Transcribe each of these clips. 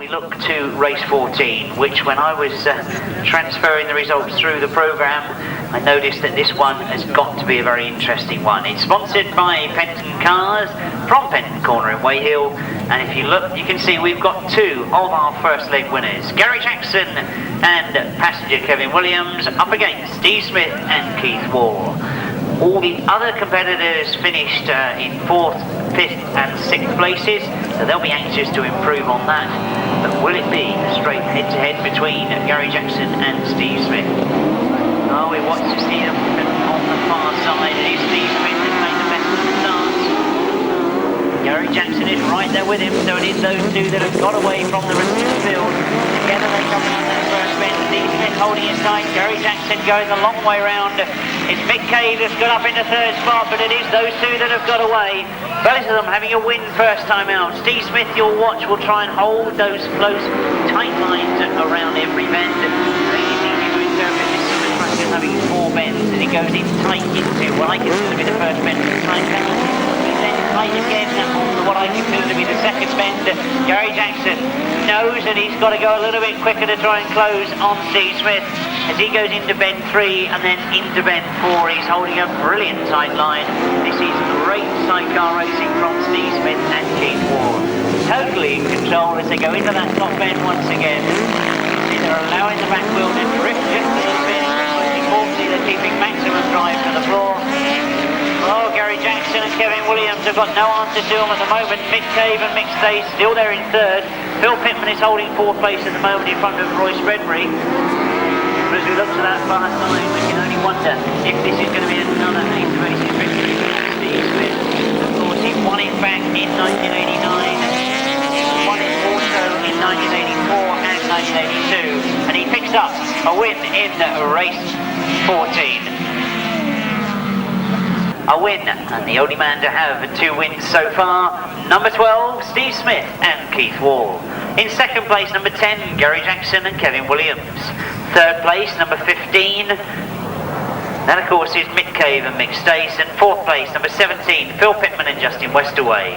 look to race 14, which when I was transferring the results through the programme, I noticed that this one has got to be a very interesting one. It's sponsored by Penton Cars from Penton Corner in Weyhill, and if you look, you can see we've got two of our first leg winners, Gary Jackson and passenger Kelvin Williams, up against Steve Smith and Keith Wall. All the other competitors finished in 4th, 5th and 6th places, so they'll be anxious to improve on that. But will it be a straight head-to-head between Gary Jackson and Steve Smith? Oh, we watch to see them on the far side. It is Steve Smith that made the best of the start. Gary Jackson is right there with him, so it is those two that have got away from the rest of the field. Together they come around that first bend. Steve Smith holding his tight. Gary Jackson going a long way round. It's Mick that's got up in the 3rd spot, but it is those two that have got away. Both of them having a win first time out. Steve Smith, you'll watch, will try and hold those close, tight lines around every bend. Really easy to interpret this sort of track as having 4 bends, and it goes in tight into what I consider to be the first bend of the time. Tight again on what I consider to be the second bend. Gary Jackson knows that he's got to go a little bit quicker to try and close on Steve Smith as he goes into bend 3 and then into bend 4. He's holding a brilliant tight line. This is great sidecar racing from Steve Smith and Keith Ward. Totally in control as they go into that top bend once again. They're allowing the back wheel to drift just a little bit. Most importantly, they're keeping maximum drive to the floor. Oh, Gary Jackson and Kelvin Williams have got no answer to them at the moment. Mick and Mick Stace still there in 3rd. Phil Pitman is holding 4th place at the moment in front of Roy Spreadbury. But as we look to that far side, we can only wonder if this is going to be another Ace of Aces victory for Steve Smith. Of course, he won it back in 1989. He won it also in 1984 and 1982. And he picks up a win in race 14. A win, and the only man to have 2 wins so far, number 12, Steve Smith and Keith Wall. In 2nd place, number 10, Gary Jackson and Kelvin Williams. 3rd place, number 15, that of course is Mick and Mick Stace. And 4th place, number 17, Phil Pitman and Justin Westaway.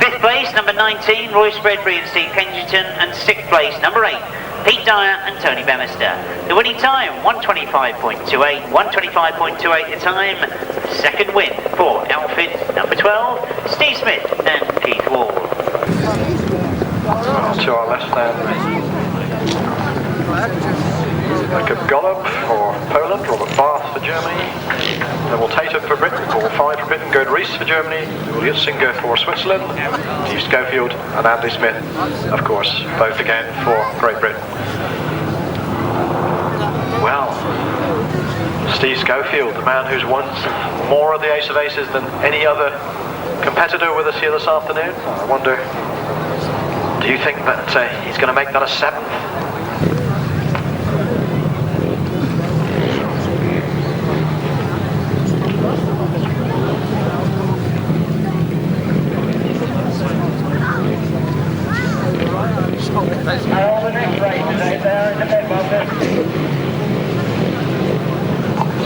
5th place, number 19, Roy Spreadbury and Steve Kensington. And 6th place, number 8, Pete Dyer and Tony Bemister. The winning time, 125.28, 125.28 the time. 2nd win for outfit number 12, Steve Smith and Keith Wall. To our left then, Gollap for Poland, Robert Barth for Germany, Neville Tatum for Britain, Paul 5 for Britain, Gird Riss for Germany, Urycz for Switzerland, Steve Schofield and Andy Smith, of course, both again for Great Britain. Well, Steve Schofield, the man who's won more of the Ace of Aces than any other competitor with us here this afternoon. I wonder, do you think that he's going to make that a 7th?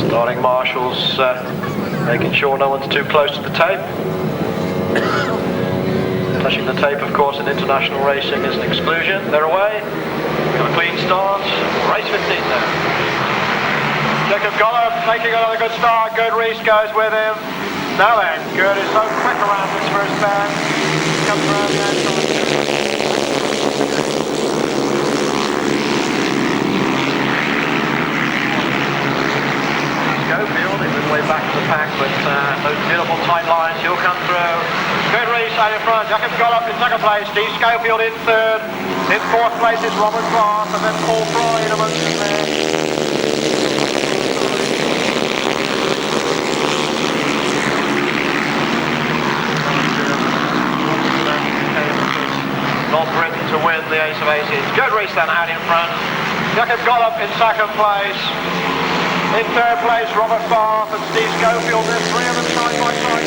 Starting marshals making sure no one's too close to the tape. Touching the tape, of course, in international racing is an exclusion. They're away. Got a clean start. Race 15 now. Jacob Gollap making another good start. Gird Riss goes with him. Now then, Gird is so quick around this first bend. Comes around the outside. Schofield is his way back to the pack, but those beautiful tight lines, he'll come through. Gird Riss out in front, Jacob Gollap in 2nd place, Steve Schofield in 3rd. In 4th place is Robert Barth, and then Paul Fry in amongst them there. North Britain to win the Ace of Aces. Gird Riss then out in front. Jacob Gollap in 2nd place. In 3rd place, Robert Barth and Steve Schofield. There's 3 of them side by side.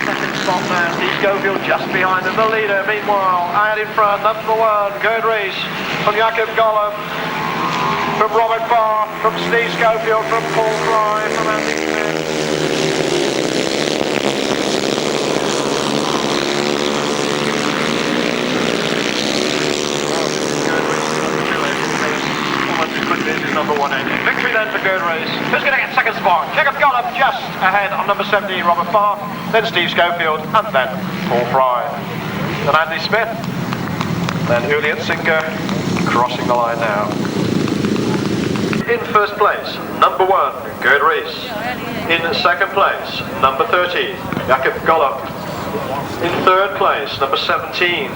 Second spot now. Steve Schofield just behind him. The leader, meanwhile, out in front. Number 1, Gird Riss from Jacob Gollap. From Robert Barth, from Steve Schofield, from Paul Fry, from Andy Smith. spot. Jacob Gollap just ahead of number 17, Robert Barth, then Steve Schofield, and then Paul Fry. Then Andy Smith, then Urycz crossing the line now. In first place, number 1, Gird Riss. In second place, number 30, Jacob Gollap. In third place, number 17,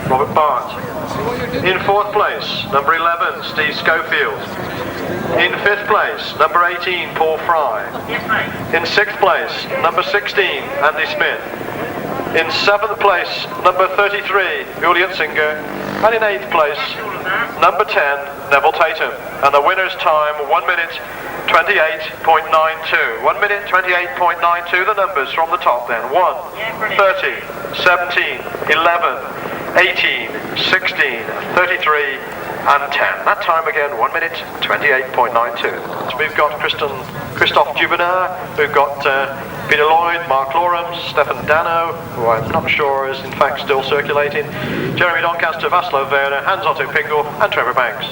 Robert Barth. In fourth place, number 11, Steve Schofield. In fifth place, number 18, Paul Fry. In sixth place, number 16, Andy Smith. In seventh place, number 33, Urycz. And in eighth place, number 10, Nevill Tatum. And the winner's time, 1 minute 28.92. 1 minute 28.92, the numbers from the top then. 1, 30, 17, 11, 18, 16, 33, and 10. That time again, 1 minute 28.92. So we've got Christophe Juvenard, we've got Peter Lloyd, Mark Loram, Stefan Dano, who I'm not sure is in fact still circulating, Jeremy Doncaster, Václav Werner, Hans Otto Pingle, and Trevor Banks.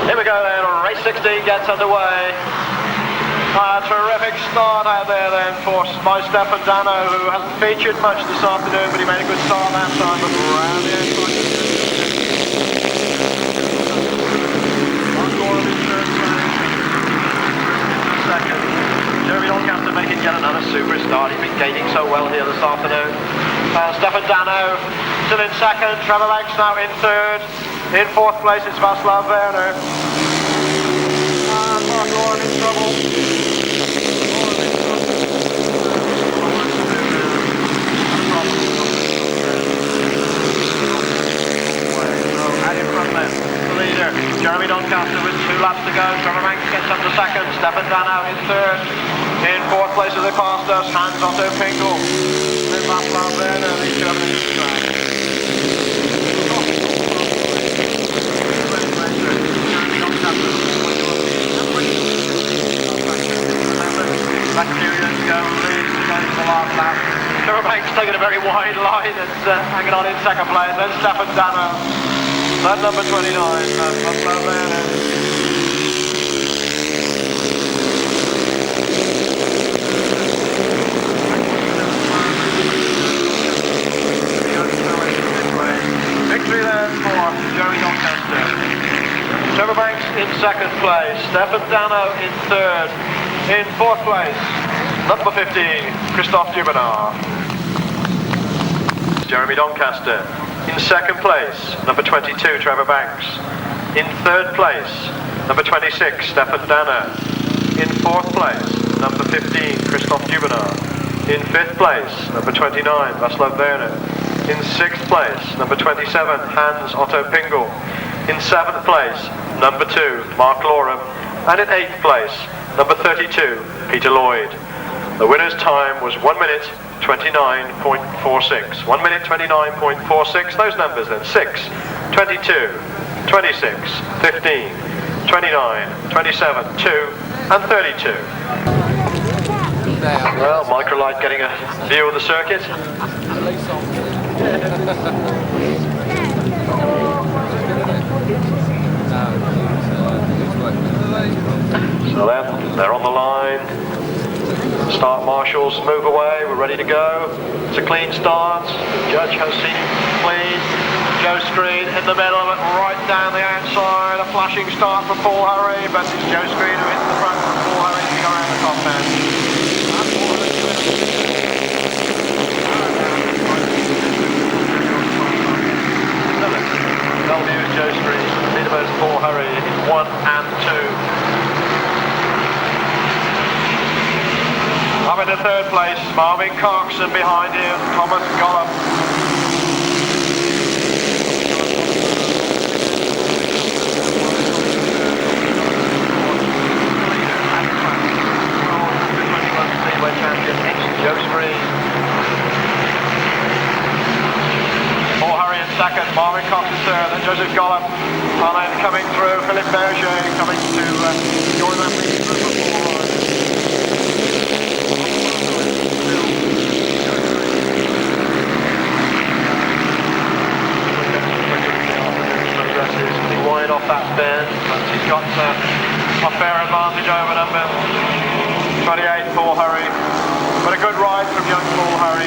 Here we go then, race 16 gets underway. A terrific start out there then by Stefan Dano, who hasn't featured much this afternoon, but he made a good start that time. But round the outside. Second. Jeremy Doncaster making yet another super start. He's been gaining so well here this afternoon. Stefan Dano still in second. Trevor Banks now in third. In fourth place it's Václav Werner. And Mark Loram in trouble. The leader, Jeremy Doncaster with 2 laps to go. Trevor Banks gets up to second. Stefan Dano in third. In fourth place as they passed us, Hans Otto Pingle. Then Václav Werner, the German track. Back a few years ago, leads the last lap. Trevor Banks taking a very wide line and hanging on in second place. Then Stefan Dano. That number 29, Václav Werner. Victory then for Jeremy Doncaster. Trevor Banks in second place, Stefan Dano in third. In fourth place, number 15, Christophe Juvenard. Jeremy Doncaster. In second place, number 22, Trevor Banks. In third place, number 26, Stefan Dano. In fourth place, number 15, Christophe Juvenard. In fifth place, number 29, Václav Werner. In sixth place, number 27, Hans Otto Pingle. In seventh place, number 2, Mark Loram. And in eighth place, number 32, Peter Lloyd. The winner's time was 1 minute 29.46. 1 minute 29.46. Those numbers then: 6, 22, 26, 15, 29, 27, 2, and 32. Well, Microlight getting a view of the circuit. So then, they're on the line. Start marshals move away, we're ready to go. It's a clean start. The judge has seen clean. Joe Screen in the middle of it, right down the outside. A flashing start for Paul Hurry, but it's Joe Screen who hits the front for Paul Hurry to go around the top end. Bellevue is Joe Screen, Peterborough's Paul Hurry in 1 and 2. Up in the third place, Marvin Cox, and behind him, Thomas Gollap. Joe Screen. Paul Hurry in second, Marvin Cox in third, then Joseph Gollap. And then coming through, Philippe Measor coming to join them for 4 rides. got a fair advantage over number 28, Paul Hurry. But a good ride from young Paul Hurry.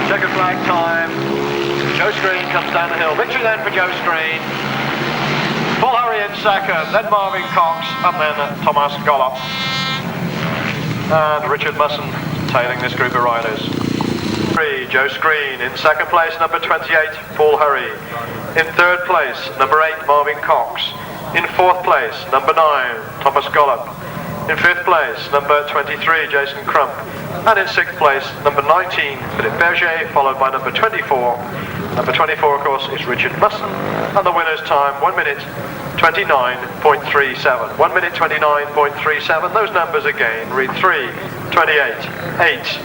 Checkered flag time. Joe Screen comes down the hill. Victory then for Joe Screen. Paul Hurry in second, then Marvin Cox, and then Thomas Gollap. And Richard Mussen tailing this group of riders. 3, Joe Screen. In second place, number 28, Paul Hurry. In third place, number 8, Marvin Cox. In fourth place, number 9, Thomas Gollap. In fifth place, number 23, Jason Crump. And in sixth place, number 19, Philippe Berger, followed by number 24. Number 24, of course, is Richard Mussen. And the winner's time, 1 minute 29.37. 1 minute 29.37. Those numbers again read 3, 28, 8,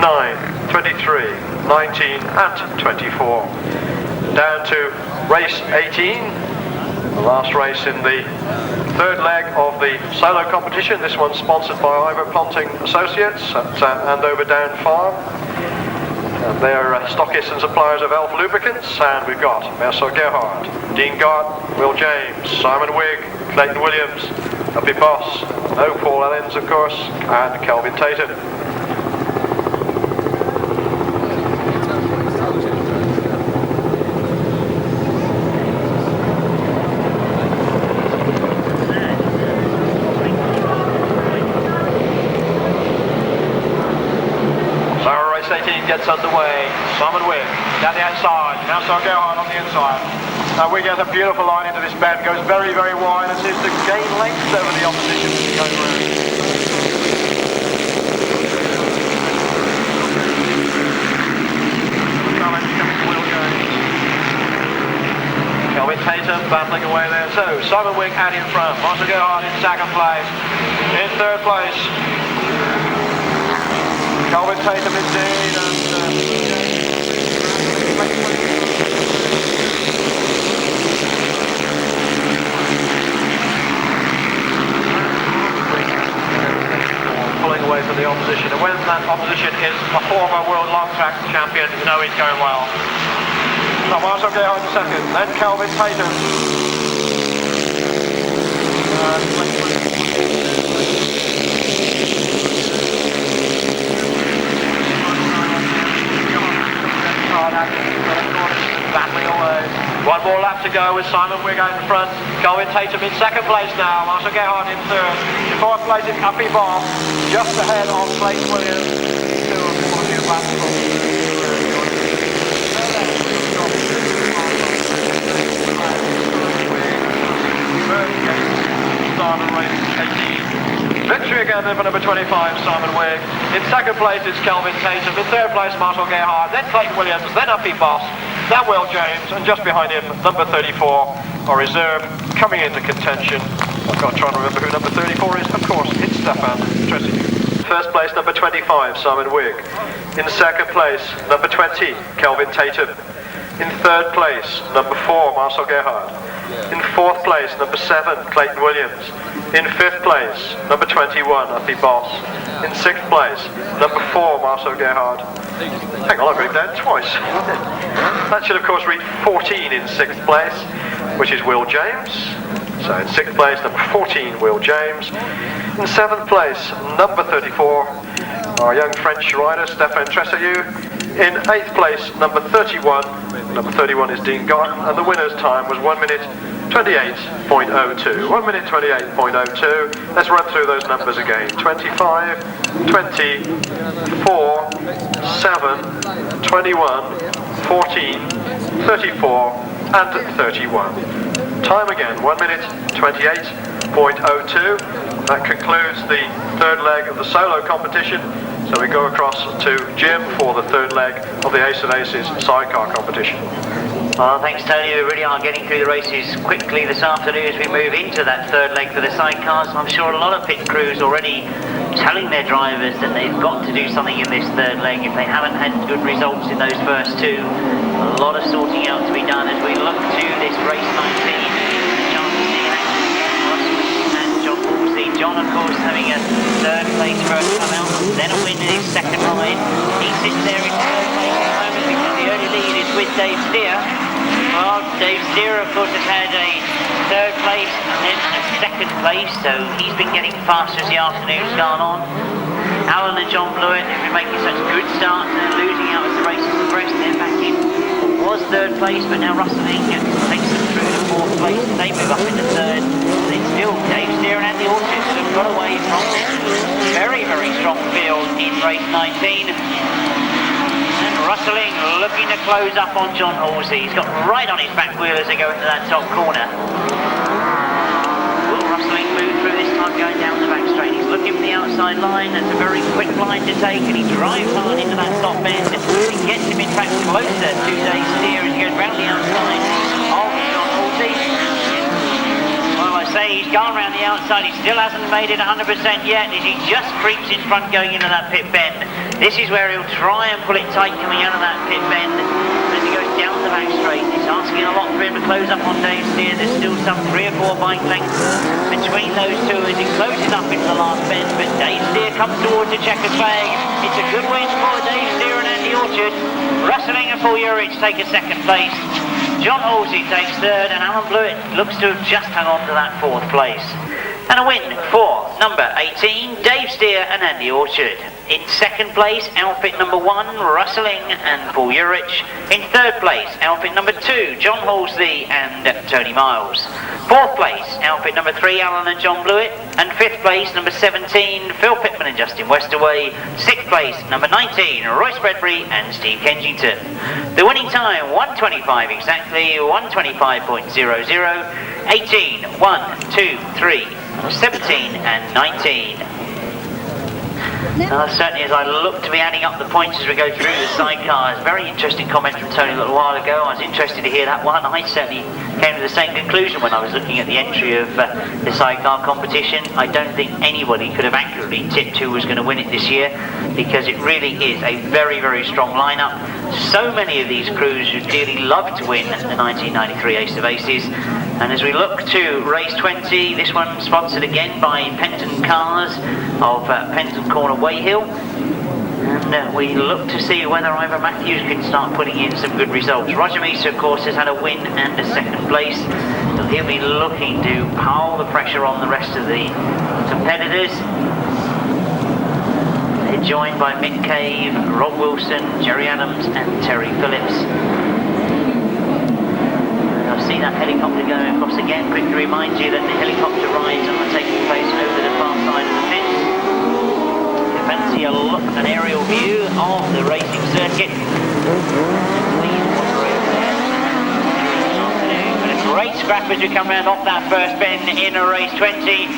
9, 23, 19 and 24. Down to race 18, the last race in the third leg of the solo competition. This one sponsored by Ivor Ponting Associates at Andover Down Farm. And they're stockists and suppliers of Elf lubricants. And we've got Marcel Gerhard, Dean Gart, Will James, Simon Wigg, Clayton Williams, Uppe Bos, no Paul Ellens of course, and Kelvin Tatum. Gets underway. Simon Wigg down the outside. Marcel Gerhard on the inside. Now Wigg has a beautiful line into this bend. Goes very, very wide and seems to gain length over the opposition as he goes around. Challenge comes to Will Jones. Kelvin Tatum battling away there. So Simon Wigg out in front. Marcel Gerhard in second place. In third place, Kelvin Tatum indeed, and pulling away from the opposition. And when that opposition is a former world long track champion, you know he's going well. So Marcel Gerhard in second, then Kelvin Tatum. Battling away. One more lap to go with Simon Wigg out in front. Kelvin Tatum in second place now. Marcel Gerhard in third. In fourth place is Uppe Bos, just ahead of Clayton Williams. Start of race 18. Victory again for number 25, Simon Wigg. In second place is Kelvin Tatum. In third place, Marcel Gerhard. Then Clayton Williams. Then Uppe Bos. Then Will James. And just behind him, number 34, or reserve, coming into contention. I've got to try and remember who number 34 is. Of course, it's Stefan Tresic. First place, number 25, Simon Wigg. In second place, number 20, Kelvin Tatum. In third place, number 4, Marcel Gerhard. In fourth place, number 7, Clayton Williams. In fifth place, number 21, Uppe Bos. In sixth place, number 4, Marcel Gerhard. Hang on, I've written down twice. That should of course read 14 in sixth place, which is Will James. So in sixth place, number 14, Will James. In seventh place, number 34, our young French rider, Stefan Tresic. In eighth place, number 31. Number 31 is Dean Gart, and the winner's time was 1 minute 28.02. 1 minute 28.02. Let's run through those numbers again. 25, 20, 4, 7, 21, 14, 34, and 31. Time again, 1 minute 28.02. That concludes the third leg of the solo competition. So we go across to Jim for the third leg of the Ace of Aces sidecar competition. Well, thanks Tony, we really are getting through the races quickly this afternoon as we move into that third leg for the sidecars. I'm sure a lot of pit crews already telling their drivers that they've got to do something in this third leg if they haven't had good results in those first two. A lot of sorting out to be done as we look to this race 19. John, of course, having a third place first come out, then a win in his second ride. He sits there in third place at the moment because the early lead is with Dave Steer. Well, Dave Steer, of course, has had a third place and then a second place, so he's been getting faster as the afternoon's gone on. Alan and John Blewitt have been making such good starts and losing out as the race has progressed. They're back in what was third place, but now rustling takes them through to fourth place. They move up into third. And it's still Dave Steer and Andy Urycz that have got away from this very, very strong field in race 19. And rustling, looking to close up on John Halsey. He's got right on his back wheel as they go into that top corner. Will rustling move through this time going down the back straight? He's looking for the outside line. That's a very quick line to take, and he drives hard into that top bend. It gets him in fact closer to Dave Steer as he goes round the outside of John Halsey. Well, I say he's gone round the outside. He still hasn't made it 100% yet as he just creeps in front going into that pit bend. This is where he'll try and pull it tight coming out of that pit bend as he goes down the back straight. It's asking a lot for him to close up on Dave Steer. There's still some 3 or 4 bike lengths between those two as he closes up into the last bend, but Dave Steer comes towards the checkered flag. It's a good win for Dave Steer and Andy Urycz. Rustling and Urycz take a second place. John Halsey takes third, and Alan Blewitt looks to have just hung on to that fourth place. And a win for number 18, Dave Steer and Andy Urycz. In second place, outfit number 1, Rustling and Urycz. In third place, outfit number 2, John Halsey and Tony Miles. Fourth place, outfit number 3, Alan and John Blewitt. And fifth place, number 17, Phil Pitman and Justin Westaway. Sixth place, number 19, Royce Bredbury and Steve Kensington. The winning time, 1:25 exactly, 1:25.00, 18, 1, 2, 3, 17 and 19. Certainly as I look to be adding up the points as we go through the sidecars. Very interesting comment from Tony a little while ago. I was interested to hear that one. I certainly came to the same conclusion when I was looking at the entry of the sidecar competition. I don't think anybody could have accurately tipped who was going to win it this year, because it really is a very, very strong lineup. So many of these crews would dearly love to win the 1993 Ace of Aces. And as we look to race 20, this one sponsored again by Penton Cars of Penton Corner Wayhill. And we look to see whether Ivor Matthews can start putting in some good results. Roger Measor, of course, has had a win and a second place. So he'll be looking to pile the pressure on the rest of the competitors. They're joined by Mick Cave, Rob Wilson, Jerry Adams and Terry Phillips. I see that helicopter going across again. Quick to remind you that the helicopter rides are taking place over the far side of the fence. If you fancy an aerial view of the racing circuit, please wander over there. But a great scrap as we come round off that first bend in a race 20.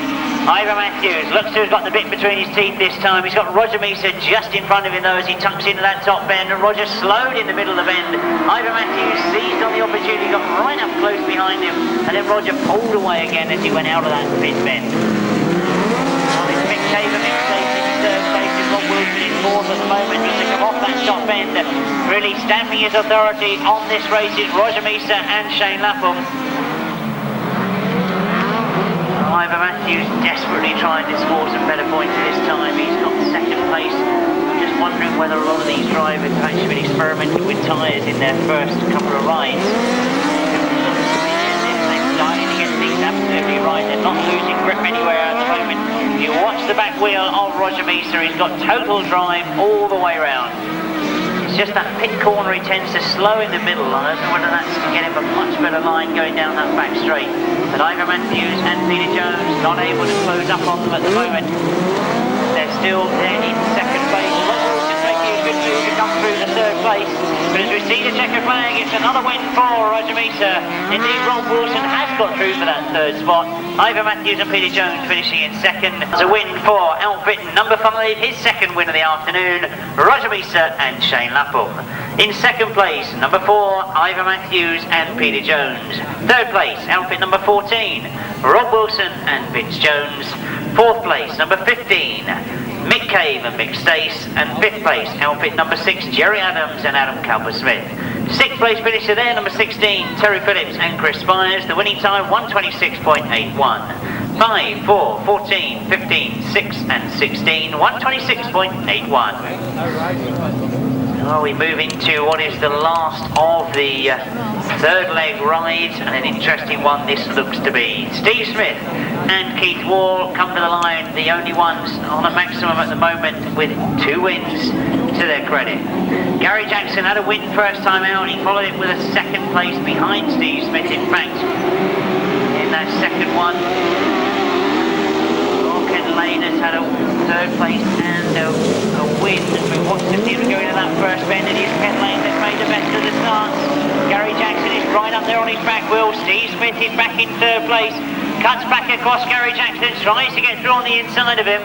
Ivor Matthews looks to have got the bit between his teeth this time. He's got Roger Measor just in front of him though as he tucks into that top bend, and Roger slowed in the middle of the bend. Ivor Matthews seized on the opportunity, got right up close behind him, and then Roger pulled away again as he went out of that pit bend. Well, it's Mick Cave and Mick Stace in third place, with Rob Wilson in fourth at the moment. He's to come off that top bend. Really stamping his authority on this race is Roger Measor and Shane Lapham. Ivor Matthews desperately trying to score some better points this time. He's got second place. I'm just wondering whether a lot of these drivers have actually been experimenting with tyres in their first couple of rides. They're starting to get things absolutely right. They're not losing grip anywhere at the moment. If you watch the back wheel of Roger Measor, he's got total drive all the way round. It's just that pit corner he tends to slow in the middle. I don't know whether that's to get him a much better line going down that back straight. But Ivor Matthews and Peter Jones not able to close up on them at the moment. They're still there in second place. Rob Wilson making a good move to come through the third place. But as we see the checker flag, it's another win for Roger Measor. Indeed, Rob Wilson has got through for that third spot. Ivor Matthews and Peter Jones finishing in second. It's a win for outfit number 5, his second win of the afternoon, Roger Measor and Shane Lapham. In second place, number 4, Ivor Matthews and Peter Jones. Third place, outfit number 14, Rob Wilson and Vince Jones. Fourth place, number 15, Mick Cave and Mick Stace. And fifth place, outfit number 6, Jerry Adams and Adam Cowper-Smith. Sixth place finisher there, number 16, Terry Phillips and Chris Spires. The winning time, 1:26.81. 5, 4, 14, 15, 6 and 16, 126.81. Well, we move into what is the last of the third leg rides, and an interesting one this looks to be. Steve Smith and Keith Wall come to the line, the only ones on a maximum at the moment with 2 wins to their credit. Gary Jackson had a win first time out, he followed it with a second place behind Steve Smith. In fact, in that second one, Ken Lane has had a third place and a win. We watched the team go into that first bend, and it's Ken Lane that's made the best of the starts. Gary Jackson is right up there on his back wheel. Steve Smith is back in third place. Cuts back across Gary Jackson, tries to get through on the inside of him.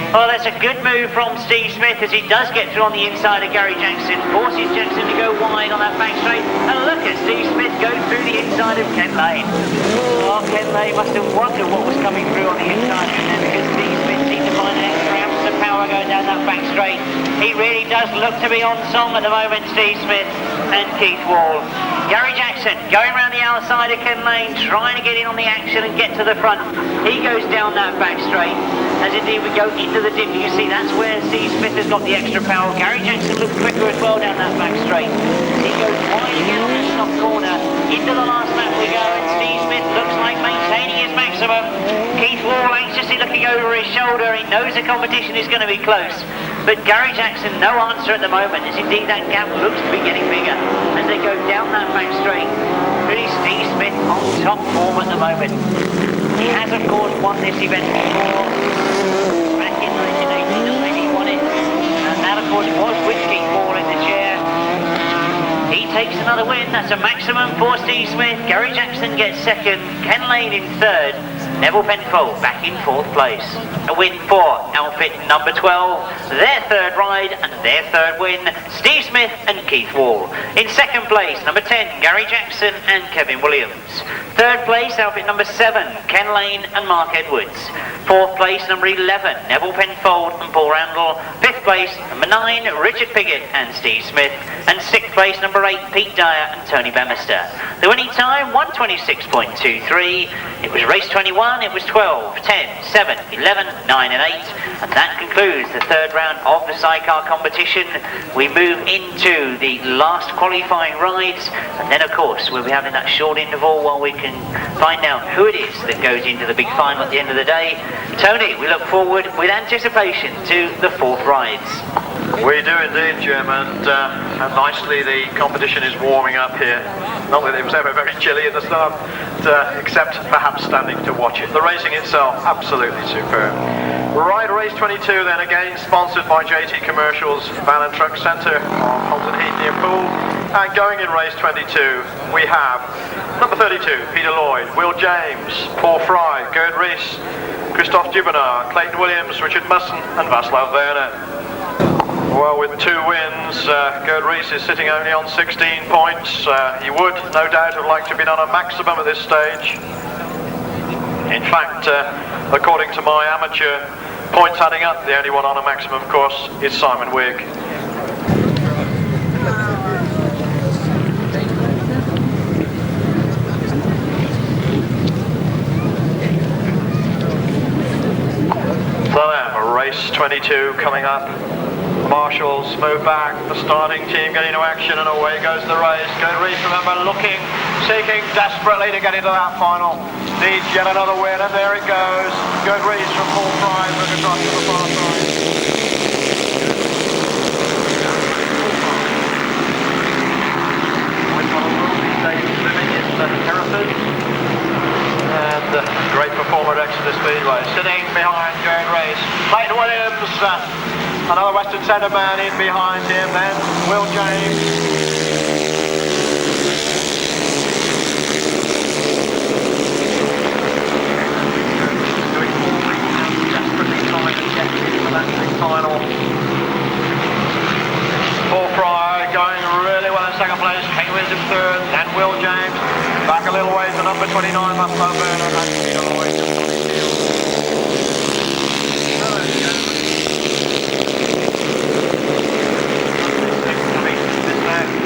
Oh, that's a good move from Steve Smith as he does get through on the inside of Gary Jackson. Forces Jackson to go wide on that back straight. And look at Steve Smith go through the inside of Ken Lane. Oh, Ken Lane must have wondered what was coming through on the inside of him because Steve Smith seemed to find an extra ounce of power going down that back straight. He really does look to be on song at the moment, Steve Smith and Keith Wall. Gary Jackson going around the outside of Ken Lane, trying to get in on the action and get to the front. He goes down that back straight. As indeed we go into the dip, you see that's where Steve Smith has got the extra power. Gary Jackson looks quicker as well down that back straight. He goes wide again on that top corner. Into the last lap we go, and Steve Smith looks like maintaining his maximum. Keith Wall anxiously looking over his shoulder. He knows the competition is going to be close. But Gary Jackson, no answer at the moment, as indeed that gap looks to be getting bigger as they go down that back straight. Really Steve Smith on top form at the moment. He has of course won this event before. Back in 1989 he won it. And that of course was with Keith Wall in the chair. He takes another win, that's a maximum for Steve Smith. Gary Jackson gets second, Ken Lane in third. Nevill Penfold back in fourth place. A win for outfit number 12, their third ride and their third win, Steve Smith and Keith Wall. In second place, number 10, Gary Jackson and Kelvin Williams. Third place, outfit number 7, Ken Lane and Mark Edwards. Fourth place, number 11, Nevill Penfold and Paul Randall. Fifth place, number 9, Richard Piggott and Steve Smith. And sixth place, number 8, Pete Dyer and Tony Bemister. The winning time, 126.23. It was race 21, it was 12, 10, 7, 11, 9 and 8. And that concludes the third round of the sidecar competition. We move into the last qualifying rides. And then of course we'll be having that short interval while we can find out who it is that goes into the big final at the end of the day. Tony, we look forward with anticipation to the fourth rides. We do indeed, Jim, and nicely the competition is warming up here. Not that it was ever very chilly at the start, except perhaps standing to watch it. The racing itself, absolutely superb. Ride race 22 then, again sponsored by JT Commercials Van and Truck Centre on Holton Heath near Poole. And going in race 22, we have number 32, Peter Lloyd, Will James, Paul Fry, Gird Riss, Christophe Dubenard, Clayton Williams, Richard Mussen and Václav Werner. Well, with 2 wins, Gird Riss is sitting only on 16 points. He would, no doubt, have liked to have been on a maximum at this stage. In fact, according to my amateur points adding up, the only one on a maximum, of course, is Simon Wigg. So then, race 22 coming up. Marshals move back, the starting team get into action, and away goes the race. Gird Riss, remember, looking, seeking desperately to get into that final. Needs yet another win, and there it goes. Gird Riss from Paul Fry, look across to the far side. And great performer at Exeter Speedway, sitting behind Gird Riss. Clayton Williams, another Western Centre man in behind him, then Will James. Doing all he can, desperately trying to get into that big final. Paul Fry going really well in second place, Clayton Williams in third, then Will James. Back a little way to number 29, Václav Werner, and the other way to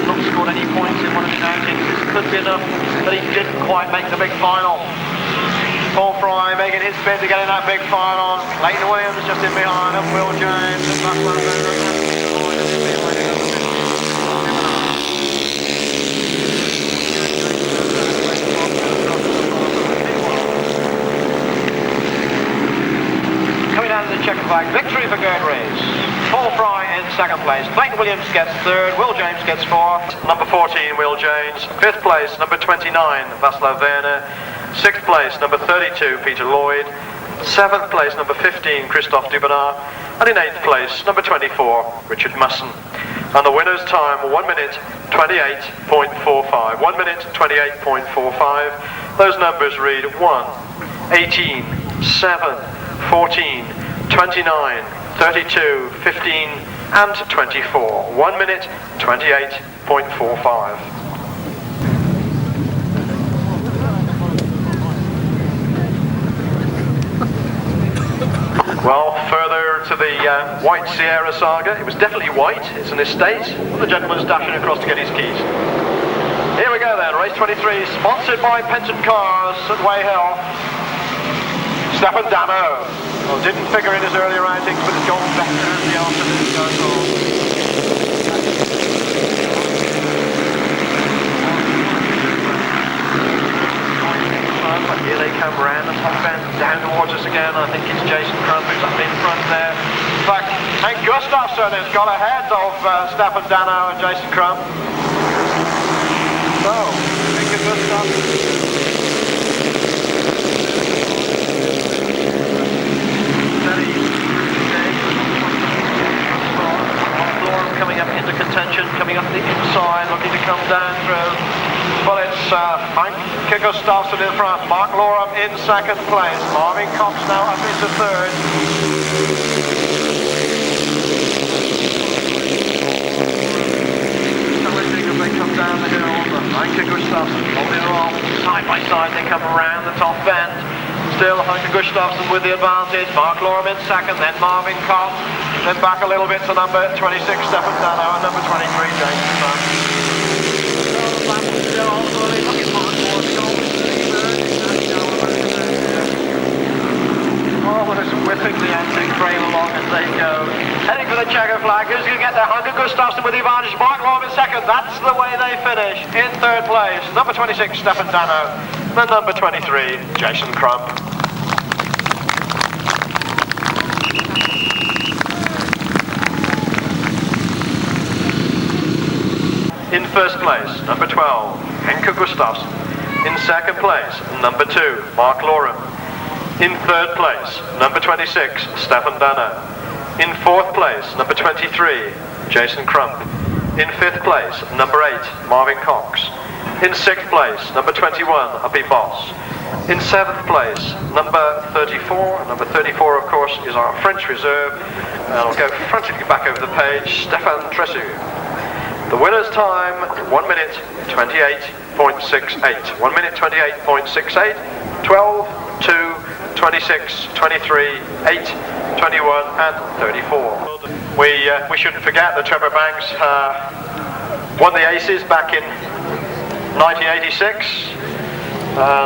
not scored any points in one of his outings. This could be enough, but he didn't quite make the big final. Paul Fry making his spin to get in that big file on. Clayton Williams just in behind him. Will James and Buckland coming out of the checker flag. Victory for Gird Riss. Paul Fry in second place. Clayton Williams gets third. Will James gets fourth. Number 14, Will James. Fifth place, number 29, Václav Werner. Sixth place, number 32, Peter Lloyd. Seventh place, number 15, Christophe Dubonard. And in eighth place, number 24, Richard Mussen. And the winner's time, 1 minute 28.45. 1 minute 28.45. Those numbers read 1, 18, 7, 14, 29, 32, 15 and 24. 1 minute 28.45. Well, further to the White Sierra saga. It was definitely white. It's an estate. The gentleman's dashing across to get his keys. Here we go then, race 23, sponsored by Penton Cars at Way Hill. Stefan Damo. Well, didn't figure in his earlier outings, but it's gone better as the afternoon goes on. But here they come round the top end, down towards us again. I think it's Jason Crump who's up in front there. In fact, Hank Gustafsson has got ahead of Stefan Dano and Jason Crump. So, Hank Gustafsson. Loram coming up into contention, coming up the inside, looking to come down through. Well, it's Hank Gustafsson in front, Mark Loram in second place, Marvin Cox now up into third. So we think as they come down the hill, Hank Gustafsson holding on side by side, they come around the top bend. Still Hank Gustafsson with the advantage, Mark Loram in second, then Marvin Cox, then back a little bit to number 26, Stefan Dano, and number 23, James Crump. Almost whipping the entry trail along as they go. Heading for the checker flag. Who's going to get there? Hank Gustafsson with the advantage. Mark Loram in second. That's the way they finish. In third place, number 26, Stefan Dano. And number 23, Jason Crump. In first place, number 12, Hank Gustafsson. In second place, number 2, Mark Loram. In third place, number 26, Stefan Dano. In fourth place, number 23, Jason Crump. In fifth place, number 8, Marvin Cox. In sixth place, number 21, Uppe Bos. In seventh place, number 34. Number 34, of course, is our French reserve. And I'll go frantically back over the page, Stéphane Tressu. The winner's time, 1 minute 28.68. 1 minute 28.68, 12, 2, 26, 23, 8, 21 and 34. We shouldn't forget that Trevor Banks won the Aces back in 1986.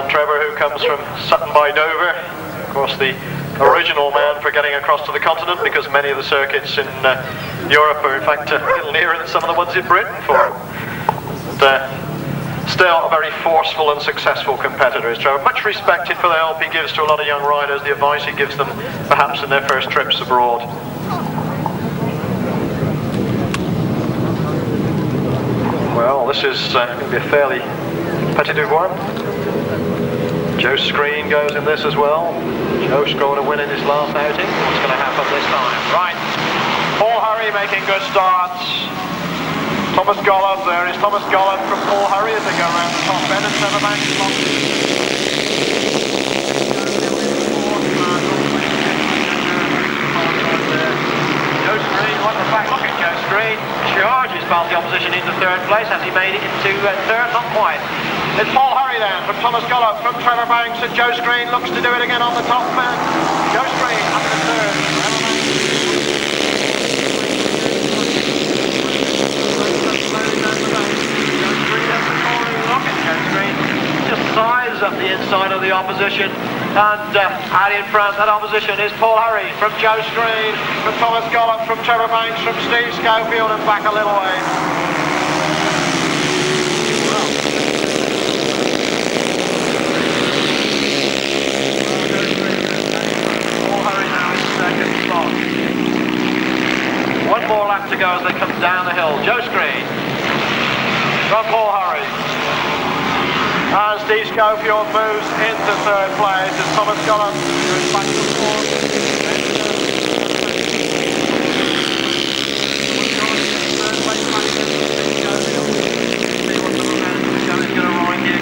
Trevor, who comes from Sutton by Dover, of course the original man for getting across to the continent, because many of the circuits in Europe are in fact a little nearer than some of the ones in Britain for him. Still a very forceful and successful competitor is Trevor. Much respected for the help he gives to a lot of young riders, the advice he gives them perhaps in their first trips abroad. Well, this is going to be a fairly competitive one. Joe Screen goes in this as well. Joe scored a win in his last outing. What's going to happen this time? Right. Paul Hurry making good starts. Thomas Gollap, there is Thomas Gollap from Paul Hurry as they go around the top end, and Trevor Banks Joe Screen, what the fact, look at Joe Screen, charges past the opposition into third place. Has he made it into third? Not quite. It's Paul Hurry then, from Thomas Gollap, from Trevor Banks, and Joe Screen looks to do it again on the top end. Joe Screen up in the third. Just size closes up the inside of the opposition. And out in front, that opposition is Paul Hurry from Joe Screen, from Thomas Gollap, from Trevor Banks, from Steve Schofield, and back a little way. Paul Hurry now in second spot. One more lap to go as they come down the hill. Joe Screen from Paul Hurry. As Steve Schofield moves into third place, as Thomas Gollap goes back to fourth.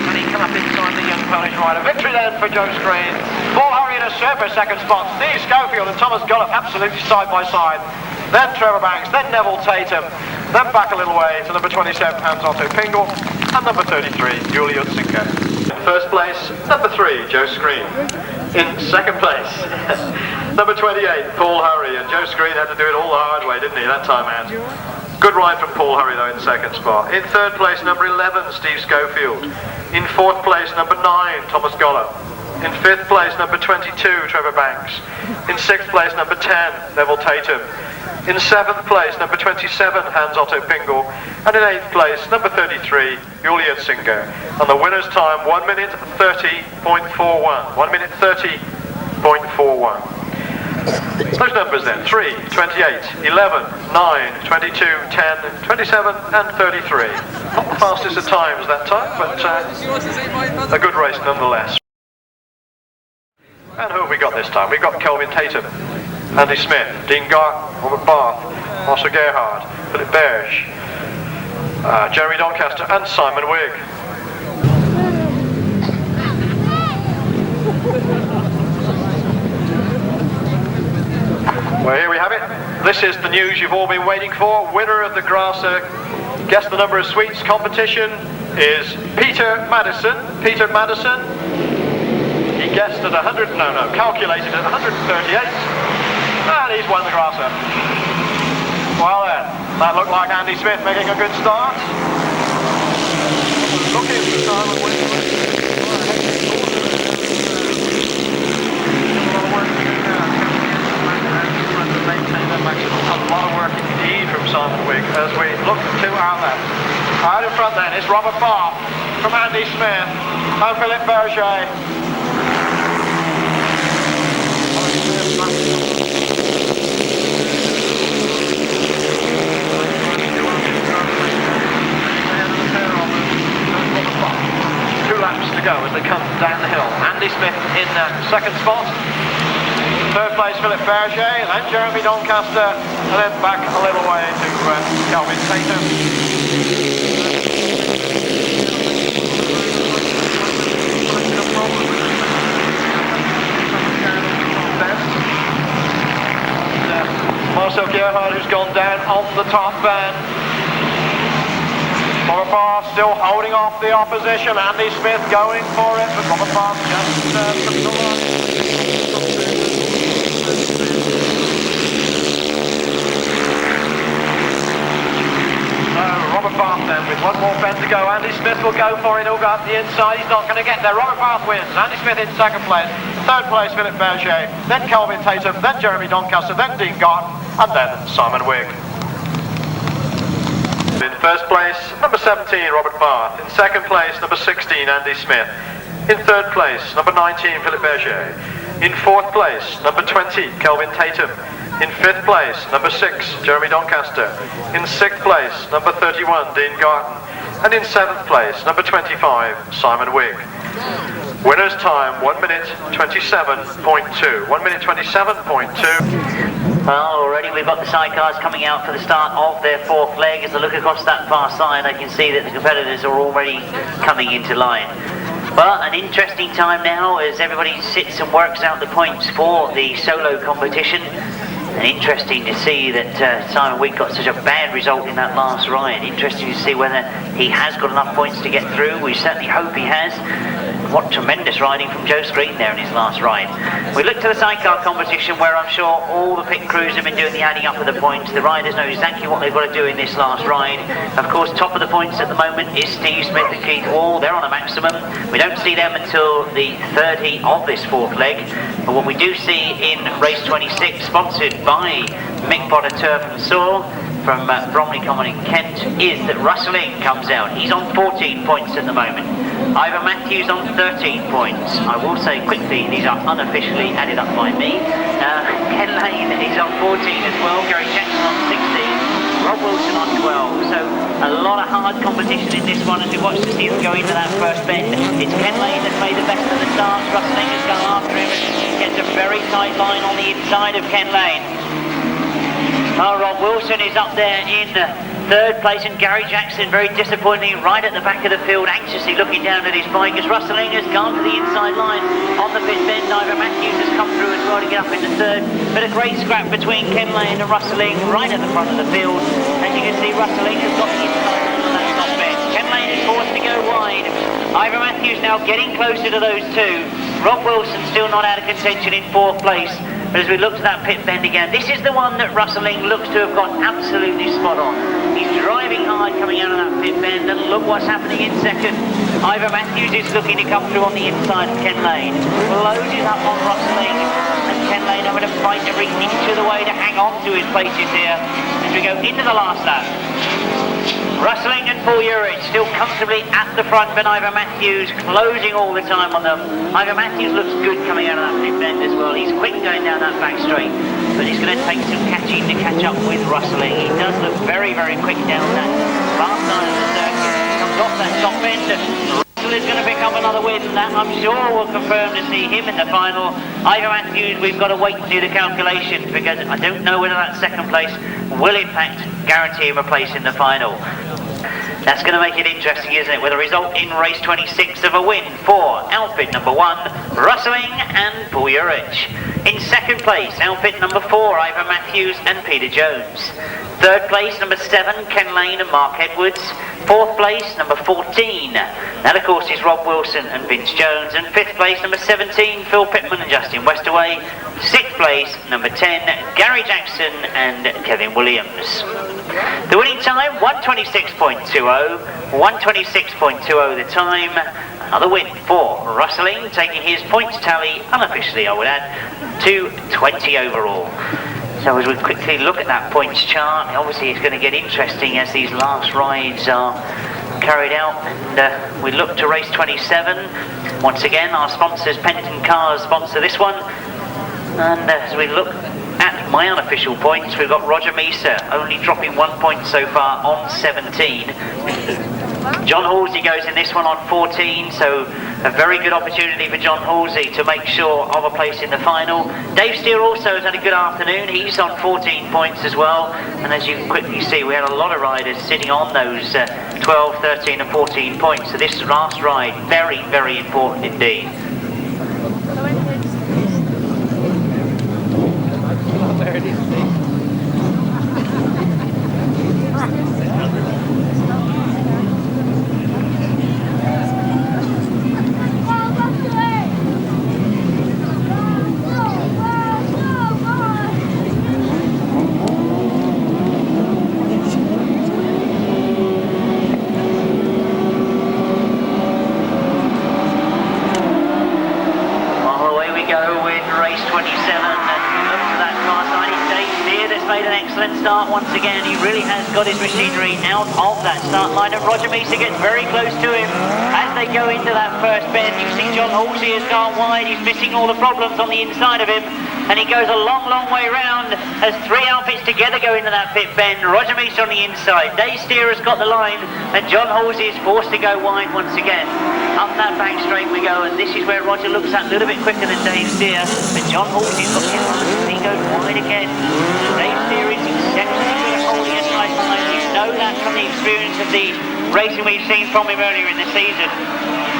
Can he come up inside the young Polish rider? Victory then for Joe Screen. Paul Hurry in a super second spot. Steve Schofield and Thomas Gollap absolutely side by side. Then Trevor Banks, then Nevill Tatum, then back a little way to number 27, Uppe Bos, and number 33, Urycz. In first place, number 3, Joe Screen. In second place, number 28, Paul Hurry, and Joe Screen had to do it all the hard way, didn't he, that time out. Good ride from Paul Hurry though in second spot. In third place, number 11, Steve Schofield. In fourth place, number 9, Thomas Gollap. In fifth place, number 22, Trevor Banks. In sixth place, number 10, Nevill Tatum. In seventh place, number 27, Uppe Bos. And in eighth place, number 33, Urycz. And the winner's time, 1 minute 30.41. 1 minute 30.41. Those numbers then, 3, 28, 11, 9, 22, 10, 27 and 33. Not the fastest of times that time, but a good race nonetheless. And who have we got this time? We've got Kelvin Tatum, Andy Smith, Dean Garton, Robert Barth, Marcel Gerhard, Philip Berge, Jeremy Doncaster and Simon Wigg. Well, here we have it. This is the news you've all been waiting for. Winner of the Grasstrack Guess the Number of Sweets competition is Peter Madison. Peter Madison. He guessed at calculated at 138, and he's won the Grasstrack. Well then, that looked like Andy Smith making a good start. Looking for Simon Wigg. A lot of work indeed from Simon Wigg as we look to our left. Out in front then is Robert Barth from Andy Smith and Philip Berge. Two laps to go as they come down the hill. Andy Smith in second spot. Third place Philip Berge, then Jeremy Doncaster, and then back a little way to Kelvin Tatum. Marcel Gerhard, who's gone down on the top band. Robert Barth still holding off the opposition. Andy Smith going for it, but Robert Barth just took the line. Robert Barth then with one more bend to go. Andy Smith will go for it. He'll go up the inside. He's not going to get there. Robert Barth wins. Andy Smith in second place. Third place Philip Berge. Then Kelvin Tatum. Then Jeremy Doncaster. Then Dean Garton. And then Simon Wigg. In first place, number 17, Robert Barth. In second place, number 16, Andy Smith. In third place, number 19, Philip Berge. In fourth place, number 20, Kelvin Tatum. In fifth place, number 6, Jeremy Doncaster. In sixth place, number 31, Dean Garton. And in seventh place, number 25, Simon Wigg. Winner's time, 1 minute 27.2. 1 minute 27.2. Well, already we've got the sidecars coming out for the start of their fourth leg. As I look across that far side, I can see that the competitors are already coming into line. Well, an interesting time now as everybody sits and works out the points for the solo competition. And interesting to see that Simon Wigg got such a bad result in that last ride. Interesting to see whether he has got enough points to get through. We certainly hope he has. what tremendous riding from Joe Screen there in his last ride. We look to the sidecar competition, where I'm sure all the pit crews have been doing the adding up of the points. The riders know exactly what they've got to do in this last ride. Of course, top of the points at the moment is Steve Smith and Keith Wall. They're on a maximum. We don't see them until the third heat of this fourth leg. But what we do see in race 26, sponsored by Mick Potter Turf and Soil from Bromley Common in Kent, is that Rustling comes out. He's on 14 points at the moment. Ivor Matthews on 13 points. I will say quickly, these are unofficially added up by me. Ken Lane is on 14 as well. Gary Jackson on 16. Rob Wilson on 12. So a lot of hard competition in this one as we watch the season go into that first bend. It's Ken Lane that's made the best of the starts. Rustling has gone after him and gets a very tight line on the inside of Ken Lane. Rob Wilson is up there in third place, and Gary Jackson, very disappointingly, right at the back of the field, anxiously looking down at his bike as Rustling has gone to the inside line on the pit bend. Ivor Matthews has come through as well to get up into third, but a great scrap between Ken Lane and Rustling right at the front of the field. As you can see, Rustling has got the inside line on that top bend. Ken Lane is forced to go wide. Ivor Matthews now getting closer to those two. Rob Wilson still not out of contention in fourth place. But as we look to that pit bend again, this is the one that Rustling looks to have got absolutely spot on. He's driving hard coming out of that pit bend, and look what's happening in second. Ivor Matthews is looking to come through on the inside of Ken Lane. Loaded up on Rustling, and Ken Lane having to fight every inch of the way to hang on to his places here as we go into the last lap. Rustling and Urycz still comfortably at the front, but Ivor Matthews closing all the time on them. Ivor Matthews looks good coming out of that pit bend as well. He's quick going down that back straight, but he's going to take some catching to catch up with Rustling. He does look very, very quick down that far side of the circuit. Comes off that top end. Russell is going to pick up another win. That I'm sure will confirm to see him in the final. Ivor Matthews, we've got to wait to do the calculation, because I don't know whether that second place will in fact guarantee him a place in the final. That's going to make it interesting, isn't it? With a result in race 26 of a win for outfit number 1, Rustling and Urycz. In second place, outfit number 4, Ivor Matthews and Peter Jones. Third place, number 7, Ken Lane and Mark Edwards. Fourth place, number 14. That, of course, is Rob Wilson and Vince Jones. And fifth place, number 17, Phil Pitman and Justin Westaway. Sixth place, number 10, Gary Jackson and Kelvin Williams. The winning time, 1:26.20. 1:26.20 the time. Another win for Rustling, taking his points tally, unofficially I would add, to 20 overall. So as we quickly look at that points chart, obviously it's going to get interesting as these last rides are carried out, and we look to race 27. Once again, our sponsors, Penton Cars, sponsor this one. And as we look at my unofficial points, we've got Roger Measor only dropping 1 point so far on 17. John Halsey goes in this one on 14, so a very good opportunity for John Halsey to make sure of a place in the final. Dave Steer also has had a good afternoon. He's on 14 points as well, and as you can quickly see, we had a lot of riders sitting on those 12, 13 and 14 points. So this last ride, very, very important indeed. There it is. Start once again. He really has got his machinery out of that start line, and Roger Measor gets very close to him as they go into that first bend. You see John Halsey has gone wide. He's missing all the problems on the inside of him, and he goes a long, long way round as three outfits together go into that pit bend. Roger Measor on the inside. Dave Steer has got the line, and John Halsey is forced to go wide once again. Up that back straight we go, and this is where Roger looks at a little bit quicker than Dave Steer, but John Halsey's got his line, and he goes wide again. Dave Steer is exceptionally good at holding a tight line. You know that from the experience of the racing we've seen from him earlier in the season.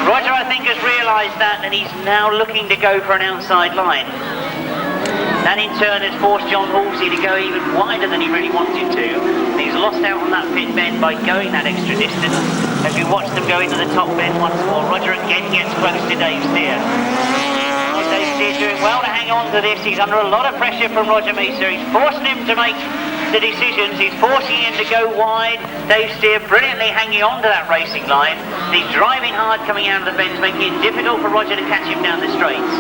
Roger, I think, has realised that, and he's now looking to go for an outside line. That in turn has forced John Halsey to go even wider than he really wanted to. And he he's lost out on that pit bend by going that extra distance. As we watch them go into the top bend once more, Roger again gets close to Dave Steer. Dave Steer's doing well to hang on to this. He's under a lot of pressure from Roger Measor. He's forcing him to make the decisions. He's forcing him to go wide. Dave Steer brilliantly hanging on to that racing line. He's driving hard coming out of the bends, making it difficult for Roger to catch him down the straights.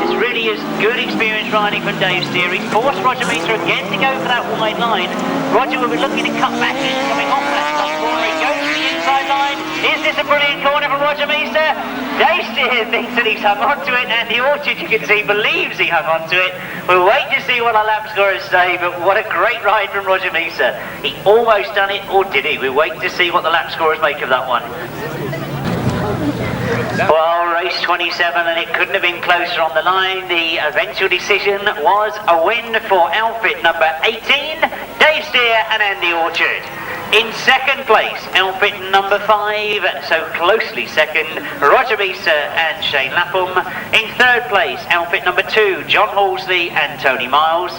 This really is good experience riding from Dave Steer. He's forced Roger Measor again to go for that wide line. Roger will be looking to cut back. He's coming off that top corner. He goes to the inside line. Is this a brilliant corner for Roger Measor? Dave Steer thinks that he's hung on to it, and the Urycz, you can see, believes he hung on to it. We'll wait to see what our lap scorers say, but what a great ride from Roger Measor. He almost done it, or did he? We'll wait to see what the lap scorers make of that one. Well, race 27, and it couldn't have been closer on the line. The eventual decision was a win for outfit number 18, Dave Steer and Andy Urycz. In second place, outfit number 5, so closely second, Roger Measor and Shane Lapham. In third place, outfit number 2, John Halsey and Tony Miles.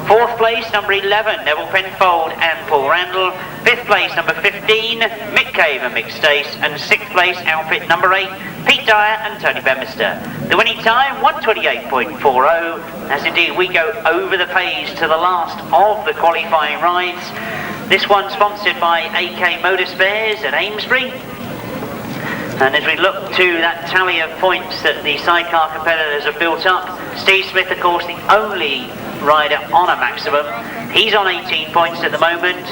Fourth place, number 11, Nevill Penfold and Paul Randall. Fifth place, number 15, Mick Cave and Mick Stace. And sixth place, outfit number 8, Pete Dyer and Tony Bemister. The winning time, 1:28.40, as indeed we go over the page to the last of the qualifying rides. This one sponsored by AK Motor Spares at Amesbury. And as we look to that tally of points that the sidecar competitors have built up, Steve Smith, of course, the only rider on a maximum. He's on 18 points at the moment.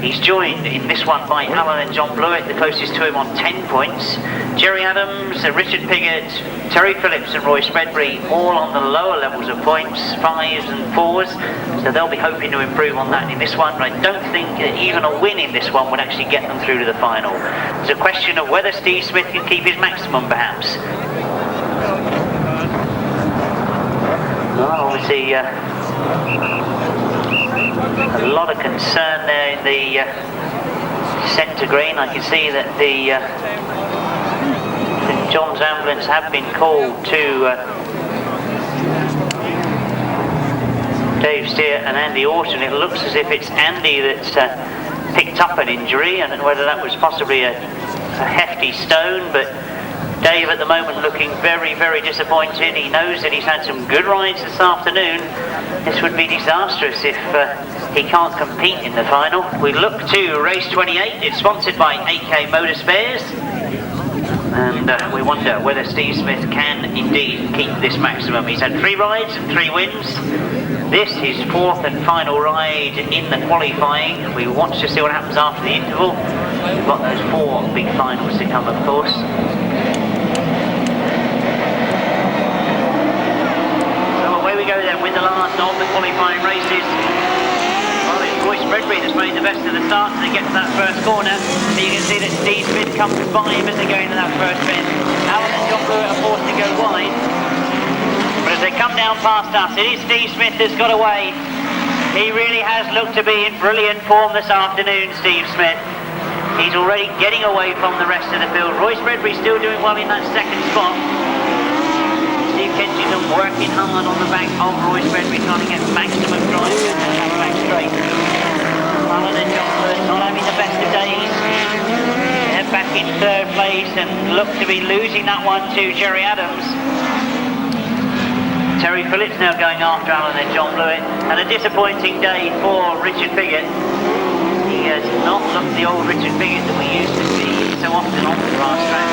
He's joined in this one by Alan and John Blewitt, the closest to him on 10 points. Jerry Adams, Richard Piggott, Terry Phillips and Roy Spreadbury all on the lower levels of points, 5s and 4s. So they'll be hoping to improve on that in this one. But I don't think that even a win in this one would actually get them through to the final. It's a question of whether Steve Smith can keep his maximum, perhaps. Well, obviously, a lot of concern there in the centre green. I can see that the St John's ambulance have been called to Dave Steer and Andy Urycz. It looks as if it's Andy that's picked up an injury, and whether that was possibly a hefty stone, but Dave at the moment looking very, very disappointed. He knows that he's had some good rides this afternoon. This would be disastrous if he can't compete in the final. We look to race 28. It's sponsored by AK Motor Spares. And we wonder whether Steve Smith can indeed keep this maximum. He's had 3 rides and 3 wins. This is 4th and final ride in the qualifying. We watch to see what happens after the interval. We've got those 4 big finals to come, of course. We go then with the last of the qualifying races. Well, it's Roy Spreadbury that's made the best of the start to get to that first corner. So you can see that Steve Smith comes by him as they go into that first bend. Alan and John Blewitt are forced to go wide. But as they come down past us, it is Steve Smith that's got away. He really has looked to be in brilliant form this afternoon, Steve Smith. He's already getting away from the rest of the field. Roy Spreadbury still doing well in that second spot. Steve Kensington working hard on the back of Roy Spreadbury, trying to get maximum drive and that back straight. Alan and John Blewitt not having the best of days. They're back in third place and look to be losing that one to Jerry Adams. Terry Phillips now going after Alan and John Blewitt, and a disappointing day for Richard Piggott. He has not looked the old Richard Piggott that we used to see so often on the Grasstrack.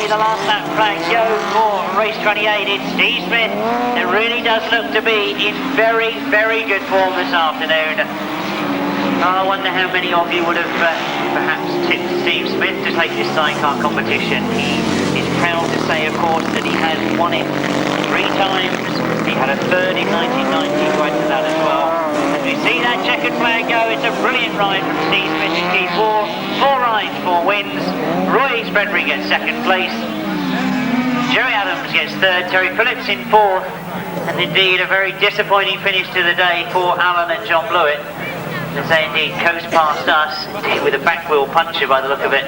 The last lap flag go for race 28. It's Steve Smith that really does look to be in very, very good form this afternoon. I wonder how many of you would have perhaps tipped Steve Smith to take this sidecar competition. He is proud to say, of course, that he has won it 3 times. He had a third in 1990 to add to that as well. As we see that checkered flag go, it's a brilliant ride from Steve Smith in T4. 4 rides, 4 wins. Roy Spreadbury gets second place. Jerry Adams gets third. Terry Phillips in 4th. And indeed a very disappointing finish to the day for Alan and John Blewitt. as they indeed coast past us, indeed with a back wheel puncher by the look of it.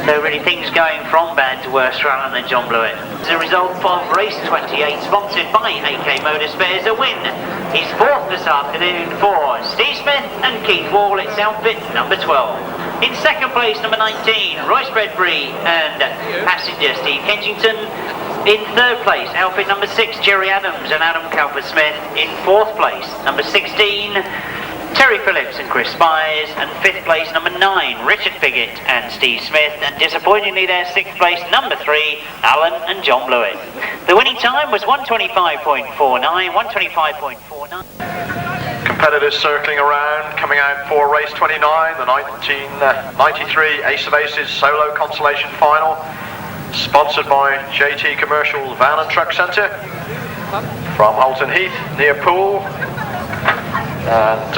So really things going from bad to worse for Alan and John Blewitt. As a result of race 28, sponsored by AK Motor Spares, a win is fourth this afternoon for Steve Smith and Keith Wall, its outfit number 12. In second place, number 19, Royce Bredbury and passenger Steve Kensington. In third place, outfit number 6, Jerry Adams and Adam Calvert-Smith. In fourth place, number 16, Terry Phillips and Chris Spires. And fifth place, number 9, Richard Piggott and Steve Smith. And disappointingly there, sixth place, number 3, Alan and John Blewitt. The winning time was 125.49, 125.49. Competitors circling around, coming out for race 29, the 1993 Ace of Aces Solo Consolation Final, sponsored by JT Commercial Van and Truck Centre from Halton Heath near Poole. And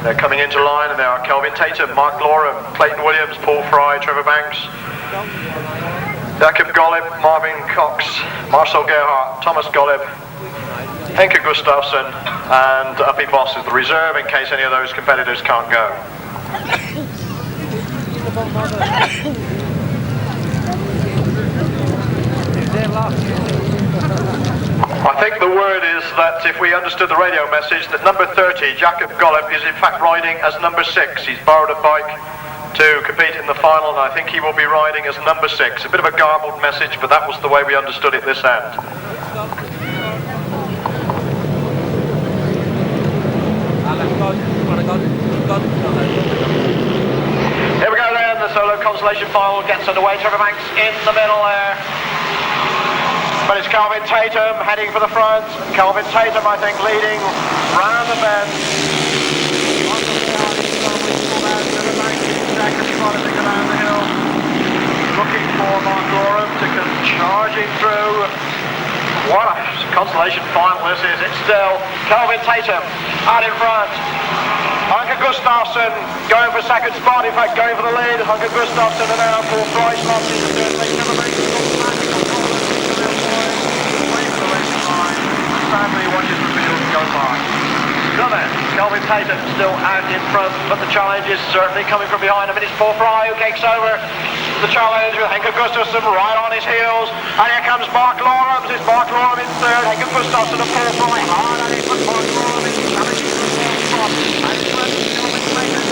they're coming into line, and they are Kelvin Tatum, Mark Loram, Clayton Williams, Paul Fry, Trevor Banks, Gollap, Marvin Cox, Marcel Gerhard, Thomas Gollap, Henke Gustafsson, and Uppe Bos is the reserve in case any of those competitors can't go. I think the word is that if we understood the radio message, that number 30, Jacob Gollap, is in fact riding as number 6. He's borrowed a bike to compete in the final, and I think he will be riding as number 6. A bit of a garbled message, but that was the way we understood it this end. Here we go then, the solo consolation final gets underway. Trevor Banks in the middle there. But it's Kelvin Tatum heading for the front. Kelvin Tatum, I think, leading round the bend. Around the hill. Looking for Mark Loram to come charging through. What a consolation final this is. It's still Kelvin Tatum out in front. Henke Gustafsson going for second spot, in fact going for the lead. Henke Gustafsson and now Paul Fry slotting the third place. Sadly watches the field go by. So then, Kelvin Tatum still out in front, but the challenge is certainly coming from behind him. It's Paul Fry who takes over the challenge with Henke Gustafsson right on his heels. And here comes Mark Loram. It's Mark Loram in third. Henke Gustafsson and Paul Fry hard at it, but Mark Loram is challenging for the fourth spot. And it's Kelvin Tatum.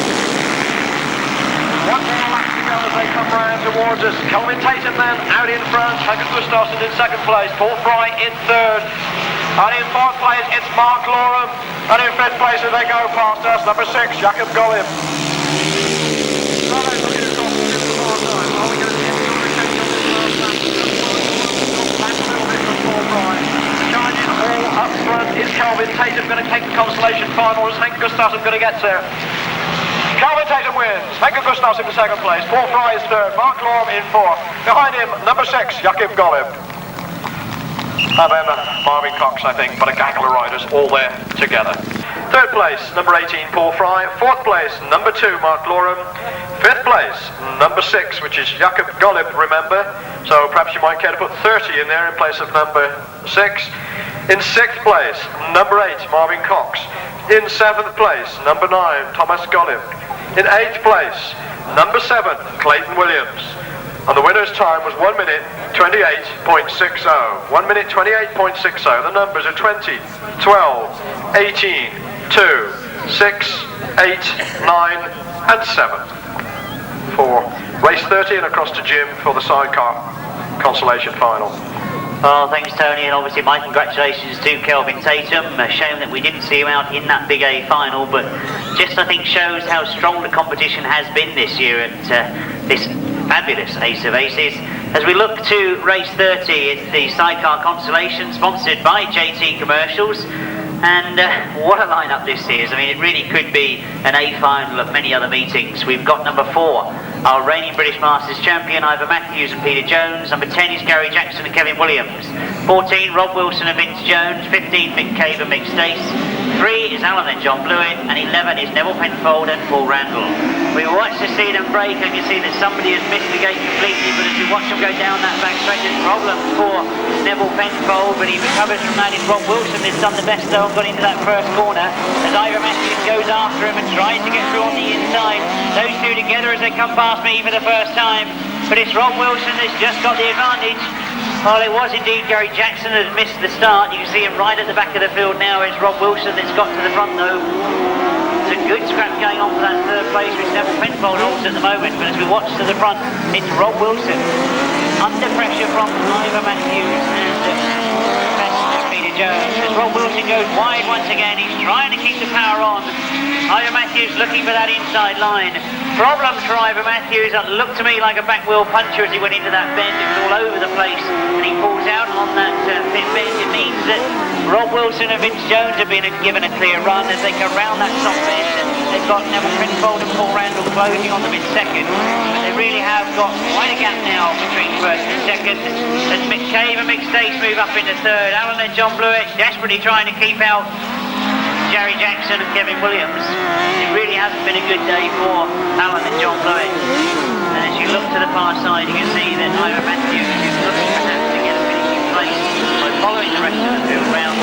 One more lap to go as they come round towards us. Kelvin Tatum then out in front. Henke Gustafsson in second place. Paul Fry in third. And in fourth place, it's Mark Loram. And in fifth place, as they go past us, number 6, Jacob Gollap. All up front is Kelvin Tatum going to take the consolation final as Henke Gustafsson going to get there. Kelvin Tatum wins. Henke Gustafsson in second place. Paul Fry is third. Mark Loram in fourth. Behind him, number 6, Jacob Gollap. And then Marvin Cox, I think, but a gaggle of riders all there together. Third place, number 18, Paul Fry. Fourth place, number 2, Mark Loram. Fifth place, number 6, which is Jacob Gollap, remember. So perhaps you might care to put 30 in there in place of number 6. In sixth place, number 8, Marvin Cox. In seventh place, number 9, Thomas Gollap. In eighth place, number 7, Clayton Williams. And the winner's time was 1 minute 28.60. 1 minute 28.60. The numbers are 20, 12, 18, 2, 6, 8, 9 and 7 for race 30 and across to Jim for the sidecar consolation final. Well, thanks Tony, and obviously my congratulations to Kelvin Tatum. A shame that we didn't see him out in that Big A final, but just I think shows how strong the competition has been this year at this fabulous Ace of Aces. As we look to race 30, it's the sidecar consolation sponsored by JT Commercials. And what a lineup this is. I mean, it really could be an A final of many other meetings. We've got number 4, our reigning British Masters champion, Ivor Matthews and Peter Jones. Number 10 is Gary Jackson and Kevin Williams. 14, Rob Wilson and Vince Jones. 15, Mick Cave and Mick Stace. 3 is Alan and John Blewitt, and 11 is Nevill Penfold and Paul Randall. We watch to see them break, and you see that somebody has missed the gate completely, but as we watch them go down that back stretch, there's problems for Nevill Penfold, but he recovers from that. Is Rob Wilson has done the best though and got into that first corner, as Ivor goes after him and tries to get through on the inside. Those two together as they come past me for the first time, but it's Rob Wilson that's just got the advantage. Well, it was indeed Gary Jackson that missed the start. You can see him right at the back of the field now. It's Rob Wilson that's got to the front though. It's a good scrap going on for that third place, which Nevill Penfold holds at the moment, but as we watch to the front, it's Rob Wilson under pressure from Ivor Matthews and Peter Jones. As Rob Wilson goes wide once again, he's trying to keep the power on. Ivor Matthews looking for that inside line. Problems for Ivor Matthews. It looked to me like a back wheel puncher as he went into that bend. It was all over the place, and he pulls out on that thin bend. It means that Rob Wilson and Vince Jones have been given a clear run as they go round that soft bend. They've got Nevill Penfold and Paul Randall closing on them in second, but they really have got quite a gap now between first and second. As Mick Cave and Mick Stace move up into third, Alan and John Blewitt desperately trying to keep out Gary Jackson and Kelvin Williams. It really hasn't been a good day for Alan and John Blewitt. And as you look to the far side, you can see that Ivor Matthews is looking perhaps to get a finishing place by following the rest of the field round.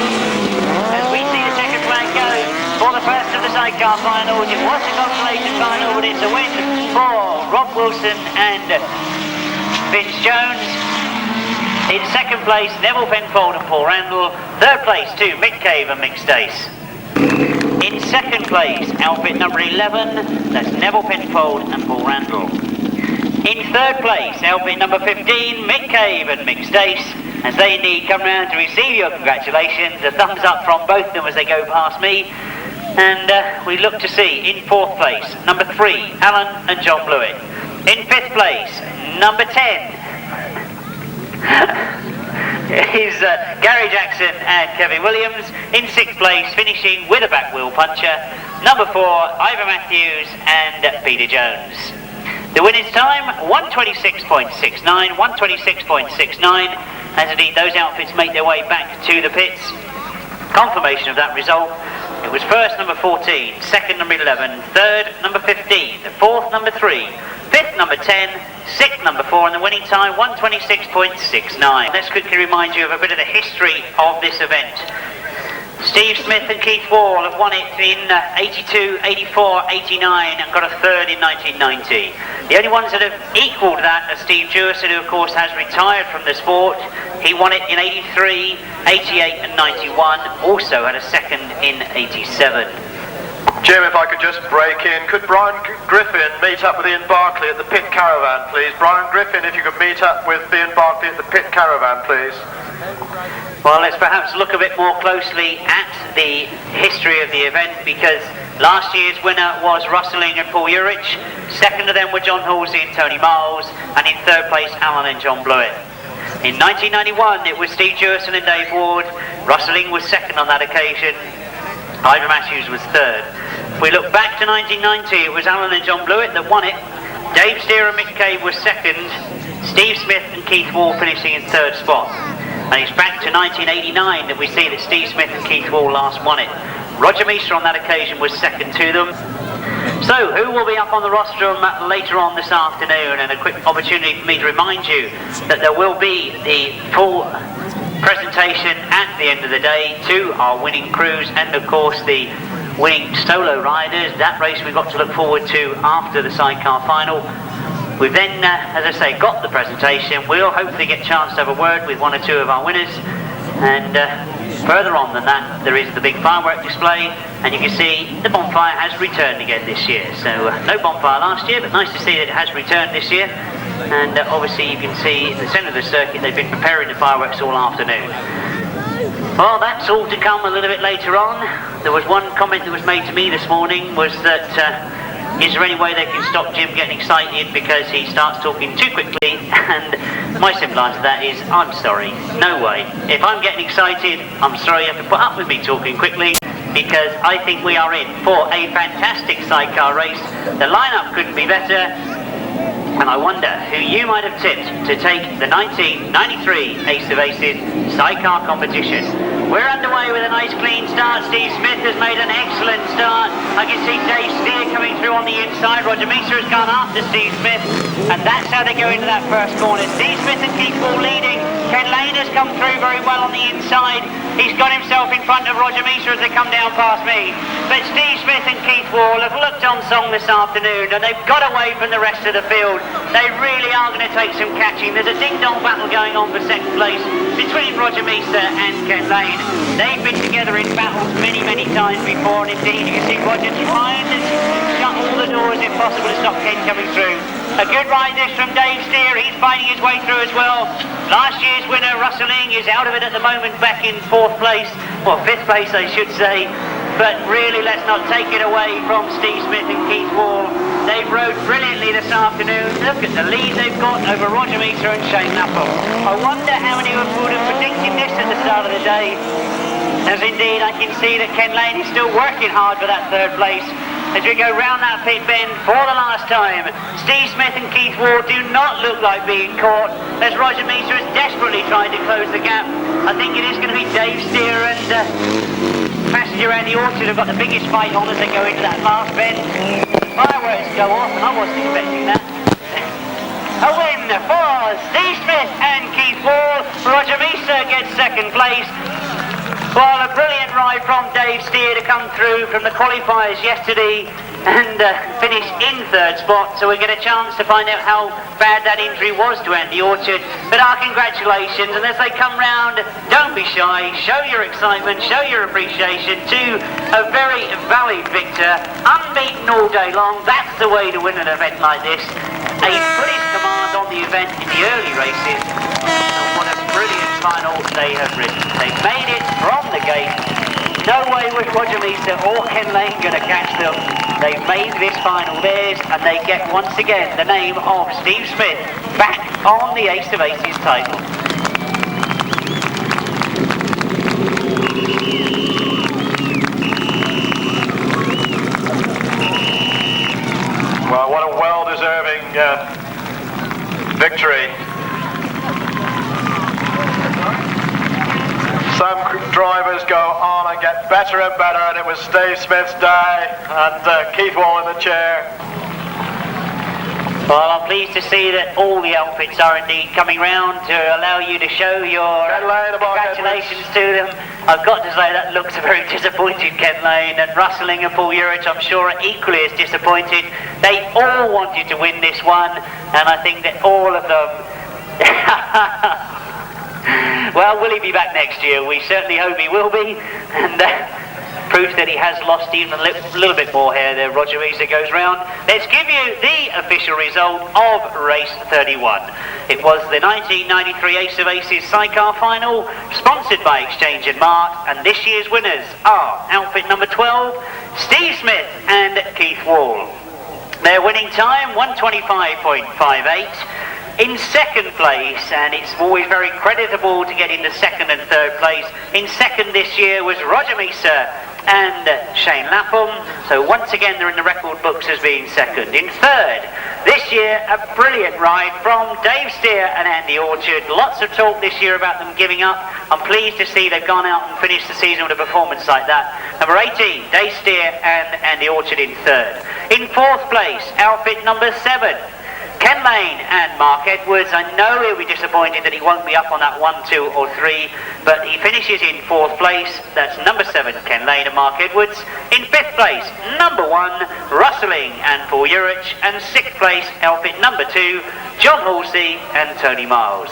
As we see the second flag go for the first of the sidecar finals, it was a consolation final, but it's a win for Rob Wilson and Vince Jones. In second place, Nevill Penfold and Paul Randall. Third place to Mick Cave and Mick Stace. In second place, outfit number 11, that's Nevill Penfold and Paul Randall. In third place, outfit number 15, Mick Cave and Mick Stace, as they indeed come round to receive your congratulations. A thumbs up from both of them as they go past me. And we look to see, in fourth place, number 3, Alan and John Blewitt. In fifth place, number 10, is Gary Jackson and Kelvin Williams. In sixth place, finishing with a back wheel puncher, number 4, Ivor Matthews and Peter Jones. The winner's time, 1:26.69, 1:26.69, as indeed those outfits make their way back to the pits. Confirmation of that result, it was first number 14, second number 11, third number 15, fourth number 3, fifth number 10, sixth number 4, and the winning time 1:26.69. Let's quickly remind you of a bit of the history of this event. Steve Smith and Keith Wall have won it in 82, 84, 89 and got a third in 1990. The only ones that have equalled that are Steve Jewison, who of course has retired from the sport. He won it in 83, 88 and 91, also had a second in 87. Jim, if I could just break in, could Brian Griffin meet up with Ian Barclay at the pit caravan, please? Brian Griffin, if you could meet up with Ian Barclay at the pit caravan, please. Well, let's perhaps look a bit more closely at the history of the event, because last year's winner was Russelling and Paul Urycz. Second of them were John Halsey and Tony Miles, and in third place Alan and John Blewitt. In 1991 it was Steve Jewison and Dave Ward. Russelling was second on that occasion. Ivor Matthews was third. If we look back to 1990, it was Alan and John Blewitt that won it. Dave Steer and Mick Cave was second. Steve Smith and Keith Wall finishing in third spot. And it's back to 1989 that we see that Steve Smith and Keith Wall last won it. Roger Measor on that occasion was second to them. So, who will be up on the rostrum later on this afternoon? And a quick opportunity for me to remind you that there will be the full presentation at the end of the day to our winning crews and of course the winning solo riders. That race we've got to look forward to after the sidecar final. We've then, as I say, got the presentation. We'll hopefully get a chance to have a word with one or two of our winners. And further on than that, there is the big firework display. And you can see the bonfire has returned again this year. So no bonfire last year, but nice to see that it has returned this year. And obviously you can see in the centre of the circuit, they've been preparing the fireworks all afternoon. Well, that's all to come a little bit later on. There was one comment that was made to me this morning, was that is there any way they can stop Jim getting excited because he starts talking too quickly? And my simple answer to that is, I'm sorry, no way. If I'm getting excited, I'm sorry you have to put up with me talking quickly, because I think we are in for a fantastic sidecar race. The lineup couldn't be better, and I wonder who you might have tipped to take the 1993 Ace of Aces sidecar competition. We're underway with a nice clean start. Steve Smith has made an excellent start. I can see Dave Steer coming through on the inside. Roger Measor has gone after Steve Smith, and that's how they go into that first corner. Steve Smith and Keith Wall leading. Ken Lane has come through very well on the inside. He's got himself in front of Roger Measor as they come down past me. But Steve Smith and Keith Wall have looked on song this afternoon, and they've got away from the rest of the field. They really are going to take some catching. There's a ding-dong battle going on for second place between Roger Measor and Ken Lane. They've been together in battles many, many times before, and indeed you can see Roger trying to shut all the doors if possible to stop Ken coming through. A good ride this from Dave Steer. He's fighting his way through as well. Last year's winner, Rustling, is out of it at the moment, back in 4th place. Well, 5th place, I should say. But really, let's not take it away from Steve Smith and Keith Wall. They've rode brilliantly this afternoon. Look at the lead they've got over Roger Measor and Shane Lapham. I wonder how many of them would have predicted this at the start of the day. As indeed, I can see that Ken Lane is still working hard for that 3rd place. As we go round that pit bend for the last time, Steve Smith and Keith Wall do not look like being caught, as Roger Measor is desperately trying to close the gap. I think it is going to be Dave Steer and Passenger Andy Orchard have got the biggest fight on as they go into that last bend. Fireworks go off, and I wasn't expecting that. A win for Steve Smith and Keith Wall. Roger Measor gets 2nd place. Well, a brilliant ride from Dave Steer to come through from the qualifiers yesterday and finish in 3rd spot, so we get a chance to find out how bad that injury was to Andy Orchard. But our congratulations, and as they come round, don't be shy, show your excitement, show your appreciation to a very valid victor, unbeaten all day long. That's the way to win an event like this. A British command on the event in the early races, and what a brilliant final they have ridden. They've made it from the gate. No way was Roger Measor or Ken Lane going to catch them. They've made this final theirs, and they get once again the name of Steve Smith back on the Ace of Aces title. Well, what a well-deserving victory. Some drivers go on and get better and better, and it was Steve Smith's day, and Keith Wall in the chair. Well, I'm pleased to see that all the outfits are indeed coming round to allow you to show your congratulations to them. I've got to say that looks a very disappointed Ken Lane, and Rustling and Paul Urycz, I'm sure, are equally as disappointed. They all wanted to win this one, and I think that all of them... Well, will he be back next year? We certainly hope he will be, and proof that he has lost even a little bit more hair there. Roger Measor goes round. Let's give you the official result of race 31. It was the 1993 Ace of Aces Sidecar final, sponsored by Exchange and Mart, and this year's winners are outfit number 12, Steve Smith and Keith Wall. Their winning time, 1:25.58. In 2nd place, and it's always very creditable to get into 2nd and 3rd place, in 2nd this year was Roger Measor and Shane Lapham, so once again they're in the record books as being 2nd. In 3rd, this year, a brilliant ride from Dave Steer and Andy Orchard. Lots of talk this year about them giving up. I'm pleased to see they've gone out and finished the season with a performance like that. Number 18, Dave Steer and Andy Orchard in 3rd. In 4th place, outfit number 7, Ken Lane and Mark Edwards. I know he'll be disappointed that he won't be up on that 1, 2 or 3, but he finishes in 4th place. That's number 7, Ken Lane and Mark Edwards. In 5th place, number 1, Rustling and Paul Urycz, and 6th place, outfit number 2, John Halsey and Tony Miles.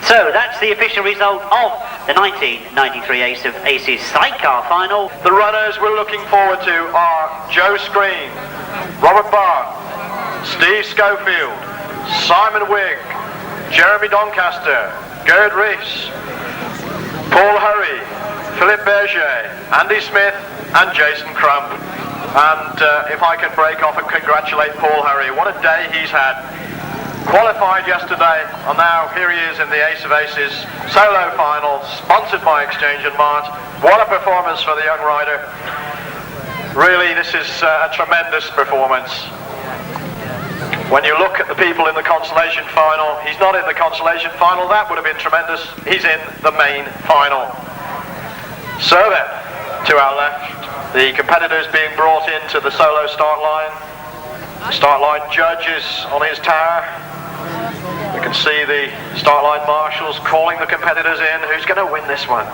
So that's the official result of the 1993 Ace of Aces Sidecar final. The runners we're looking forward to are Joe Screen, Robert Barth, Steve Schofield, Simon Wigg, Jeremy Doncaster, Gird Riss, Paul Hurry, Philippe Berger, Andy Smith and Jason Crump. And if I can break off and congratulate Paul Hurry, what a day he's had. Qualified yesterday, and now here he is in the Ace of Aces solo final, sponsored by Exchange and Mart. What a performance for the young rider. Really, this is a tremendous performance. When you look at the people in the consolation final, he's not in the consolation final. That would have been tremendous. He's in the main final. So then, to our left, the competitors being brought into the solo start line. The start line judge is on his tower. We can see the start line marshals calling the competitors in. Who's going to win this one?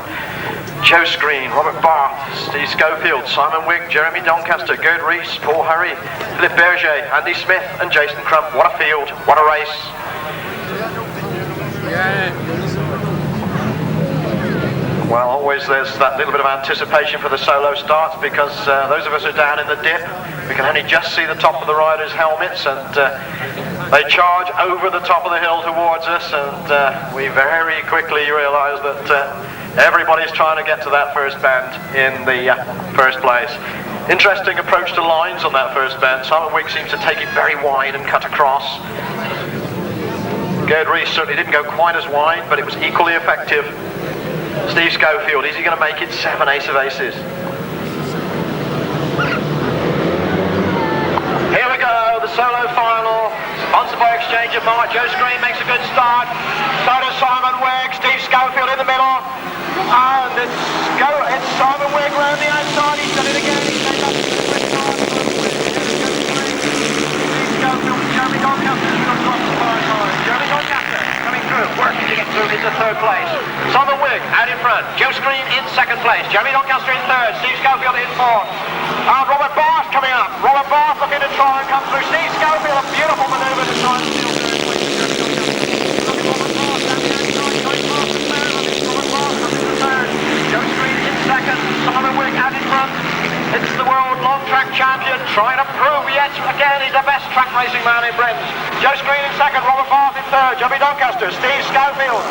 Joe Screen, Robert Barth, Steve Schofield, Simon Wigg, Jeremy Doncaster, Gird Riss, Paul Hurry, Philippe Berger, Andy Smith and Jason Crump. What a field, what a race. Well, always there's that little bit of anticipation for the solo starts because those of us who are down in the dip, we can only just see the top of the riders' helmets, and they charge over the top of the hill towards us, and we very quickly realise that everybody's trying to get to that first bend in the first place. Interesting approach to lines on that first bend. Simon Wigg seems to take it very wide and cut across. Gird Riss certainly didn't go quite as wide, but it was equally effective. Steve Schofield, is he going to make it 7 Ace of Aces? Here we go, the solo final, sponsored by Exchange of March. Joe Screen makes a good start, so does Simon Wigg, Steve Schofield in the middle, and it's Simon Wigg round the outside. He's done it again, he's made up to the quick start. Steve Schofield, Jeremy Doncaster should have crossed the fine line. Jeremy Doncaster coming through, working to get through into third place. Simon Wigg out in front, Joe Screen in second place, Jeremy Doncaster in third, Steve Schofield in fourth. Robert Barth coming up. Robert Barth looking to try and come through. Steve Schofield, a beautiful manoeuvre to try and steal third place. Robert Barth down the outside, going past the third. Robert Barth looking to third. Joe Screen in second, Simon Wigg out in front. It's the world long track champion trying to prove yet again he's the best track racing man in Britain. Joe Screen in second, Robert Barth in third, Jeremy Doncaster, Steve Schofield.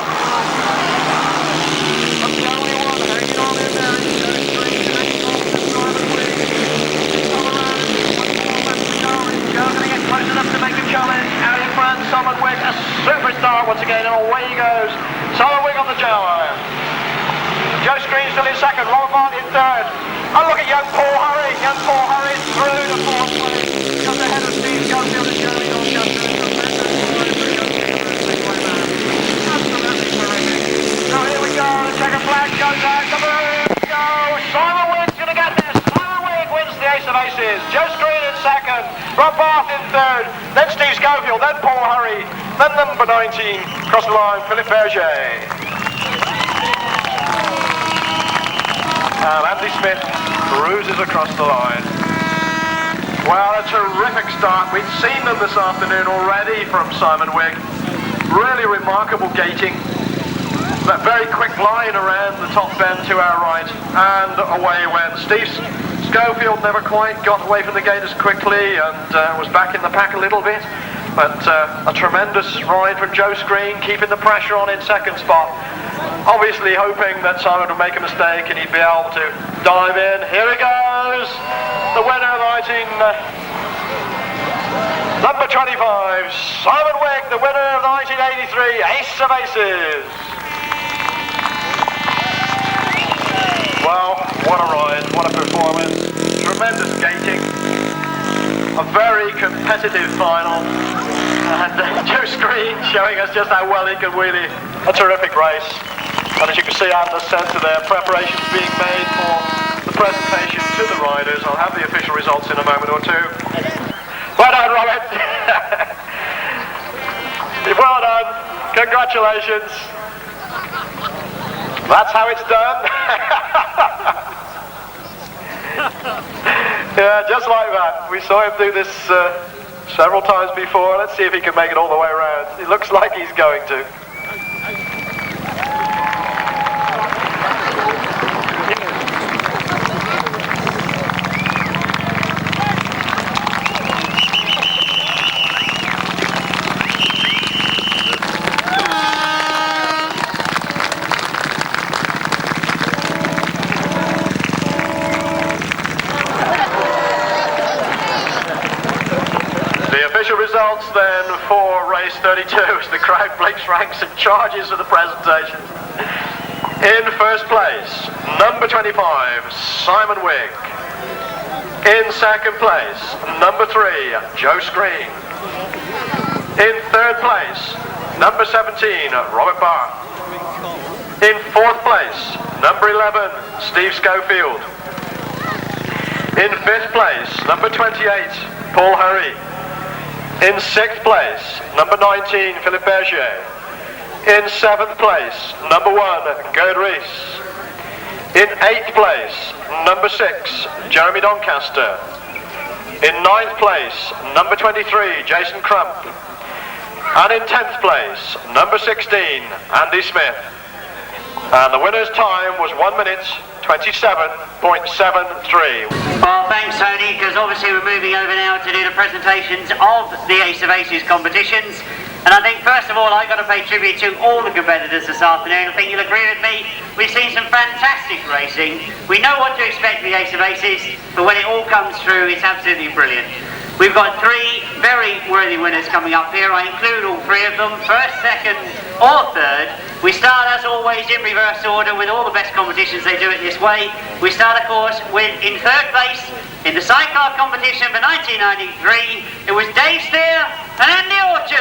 That's the only one hanging on in there. Joe Screen hanging on to Simon Wigg. Joe's going to get close enough to make a challenge. Out in front, Simon Wigg, a superstar once again, and away he goes. Simon Wigg on the jail iron. Joe Screen still in second, Robert Barth in third. Oh, look at young Paul Hurry. Young Paul Hurry through the fourth place. Just ahead of Steve Schofield and Jeremy Doncaster. Absolutely terrific. So here we go, the checkered flag goes out. Here we go. Simon Wigg's going to get this. Simon Wigg wins the Ace of Aces. Joe Screen in second, Rob Barth in third, then Steve Schofield, then Paul Hurry, then number 19, across the line, Philippe Berger. And Andy Smith cruises across the line. Well, a terrific start. We'd seen them this afternoon already from Simon Wigg. Really remarkable gating. That very quick line around the top bend to our right, and away went. Steve Schofield never quite got away from the gate as quickly and was back in the pack a little bit. But a tremendous ride from Joe Screen, keeping the pressure on in second spot. Obviously hoping that Simon would make a mistake and he'd be able to dive in. Here he goes! The winner riding number 25, Simon Wigg, the winner of the 1983 Ace of Aces. Well, what a ride, what a performance. Tremendous gating. A very competitive final. And Joe Screen showing us just how well he can wheelie. A terrific race. And as you can see out in the centre there, preparations being made for the presentation to the riders. I'll have the official results in a moment or two. Well done, Robert. Well done. Congratulations. That's how it's done. Yeah, just like that. We saw him do this several times before. Let's see if he can make it all the way around. It looks like he's going to. Results then for race 32 as the crowd blinks ranks and charges for the presentation. In first place, number 25, Simon Wigg. In second place, number 3, Joe Screen. In third place, number 17, Robert Barth. In 4th place, number 11, Steve Schofield. In 5th place, number 28, Paul Hurry. In 6th place, number 19, Philippe Berger. In 7th place, number 1, Gird Riss. In 8th place, number 6, Jeremy Doncaster. In 9th place, number 23, Jason Crump. And in 10th place, number 16, Andy Smith. And the winner's time was 1 minute 27.73. Well, thanks, Tony, because obviously we're moving over now to do the presentations of the Ace of Aces competitions. And I think, first of all, I've got to pay tribute to all the competitors this afternoon. I think you'll agree with me. We've seen some fantastic racing. We know what to expect with the Ace of Aces, but when it all comes through, it's absolutely brilliant. We've got 3 very worthy winners coming up here. I include all 3 of them, 1st, 2nd or 3rd. We start, as always, in reverse order with all the best competitions. They do it this way. We start, of course, with, in 3rd place, in the sidecar competition for 1993, it was Dave Steer and Andy Urycz.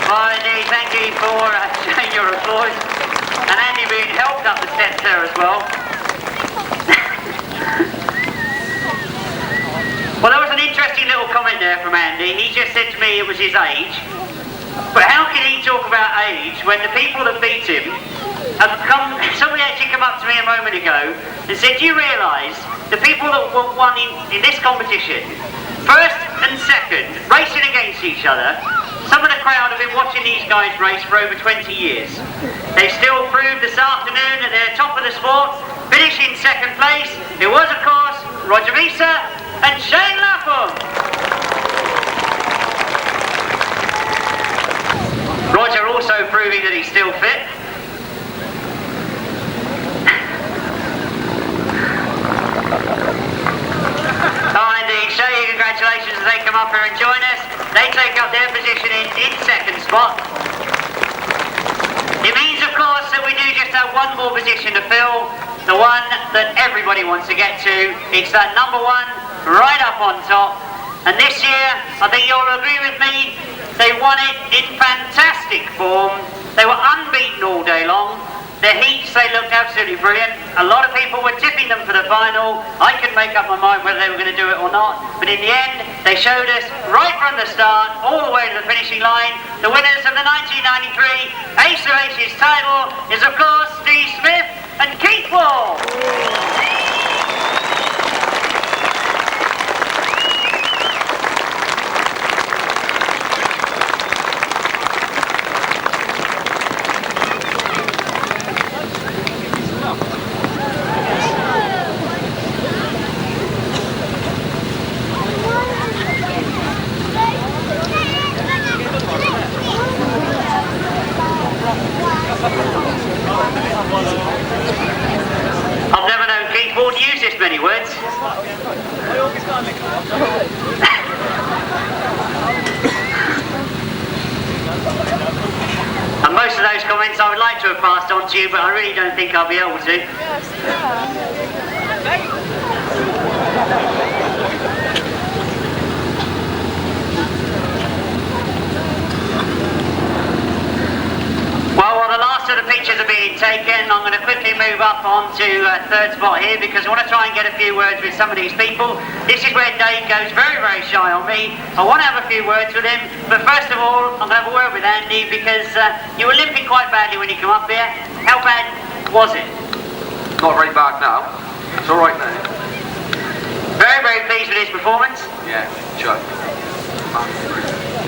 Well, indeed, thank you for showing your applause. And Andy being helped up the steps there as well. Well, there was an interesting little comment there from Andy. He just said to me it was his age. But how can he talk about age when the people that beat him have come... Somebody actually came up to me a moment ago and said, do you realise the people that won in this competition, 1st and 2nd, racing against each other, some of the crowd have been watching these guys race for over 20 years. They still proved this afternoon that they're top of the sport, finishing 2nd place. It was, of course, Roger Measor and Shane Lapham. Roger also proving that he's still fit. Indeed, show you congratulations as they come up here and join us. They take up their position in 2nd spot. It means, of course, that we do just have one more position to fill, the one that everybody wants to get to. It's that number 1 right up on top. And this year, I think you'll agree with me, they won it in fantastic form. They were unbeaten all day long. Their heats, they looked absolutely brilliant. A lot of people were tipping them for the final. I couldn't make up my mind whether they were going to do it or not. But in the end, they showed us right from the start, all the way to the finishing line. The winners of the 1993 Ace of Aces title is, of course, Steve Smith and Keith Wall. I've never known Keith Wall to use this many words. And most of those comments I would like to have passed on to you, but I really don't think I'll be able to. Well, the last of the pictures are being taken. I'm going to quickly move up on to 3rd spot here because I want to try and get a few words with some of these people. This is where Dave goes very, very shy on me. I want to have a few words with him, but first of all, I'm going to have a word with Andy because you were limping quite badly when you came up here. How bad was it? Not very bad now. It's all right now. Very, very pleased with his performance. Yeah, sure.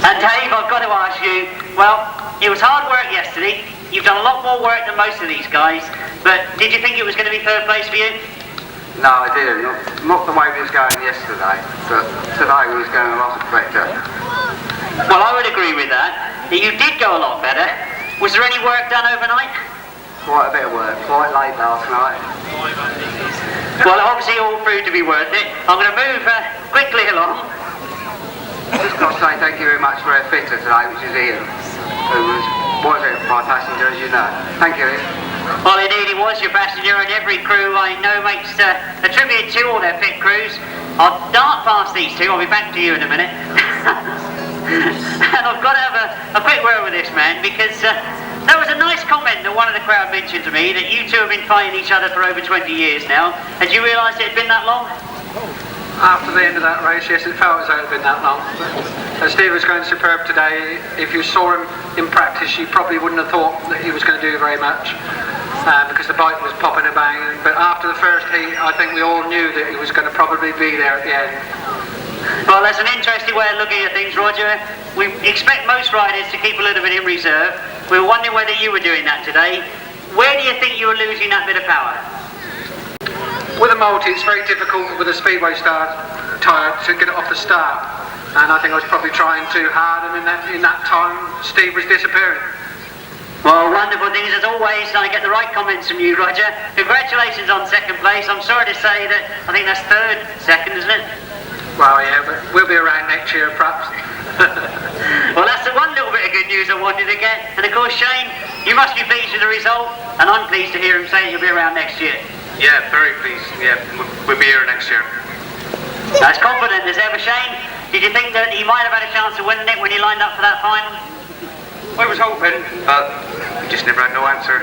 And Dave, I've got to ask you, well, it was hard work yesterday. You've done a lot more work than most of these guys, but did you think it was going to be 3rd place for you? No, I didn't. Not the way we was going yesterday, but today we was going a lot better. Well, I would agree with that. You did go a lot better. Was there any work done overnight? Quite a bit of work, quite late last night. Well, obviously all proved to be worth it. I'm going to move quickly along. Just got to say thank you very much for our fitter today, which is Ian, who was my passenger, as you know. Thank you, Ian. Well, indeed, he was your passenger, and every crew I know makes a tribute to all their pit crews. I'll dart past these two. I'll be back to you in a minute. And I've got to have a quick word with this man, because that was a nice comment that one of the crowd mentioned to me, that you two have been fighting each other for over 20 years now. Had you realised it had been that long? After the end of that race, yes, it felt as though it had been that long. But Steve was going superb today. If you saw him in practice, you probably wouldn't have thought that he was going to do very much, because the bike was popping and banging. But after the first heat, I think we all knew that he was going to probably be there at the end. Well, that's an interesting way of looking at things, Roger. We expect most riders to keep a little bit in reserve. We were wondering whether you were doing that today. Where do you think you were losing that bit of power? With a multi, it's very difficult with a speedway tyre to get it off the start, and I think I was probably trying too hard, and in that time Steve was disappearing. Well, wonderful things as always. I get the right comments from you, Roger. Congratulations on second place. I'm sorry to say that I think that's second, isn't it? Well, yeah, but we'll be around next year, perhaps. Well, that's the one little bit of good news I wanted to get. And of course, Shane, you must be pleased with the result, and I'm pleased to hear him say you'll be around next year. Yeah, very pleased. Yeah, we'll be here next year. As confident as ever, Shane. Did you think that he might have had a chance of winning it when he lined up for that final? I was hoping, but just never had no answer.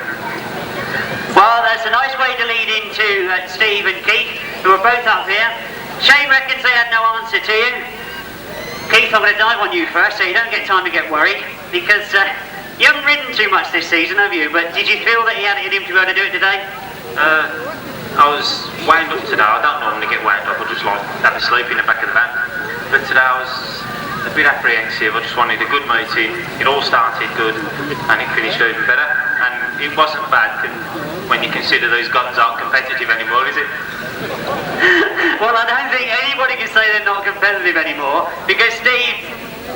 Well, that's a nice way to lead into Steve and Keith, who are both up here. Shane reckons they had no answer to you. Keith, I'm going to dive on you first, so you don't get time to get worried, because you haven't ridden too much this season, have you? But did you feel that he had it in him to be able to do it today? I was wound up today. I don't normally get wound up. I just like to have a sleep in the back of the van. But today I was a bit apprehensive. I just wanted a good meeting. It all started good and it finished even better. And it wasn't bad when you consider those guns aren't competitive anymore, is it? Well, I don't think anybody can say they're not competitive anymore, because Steve,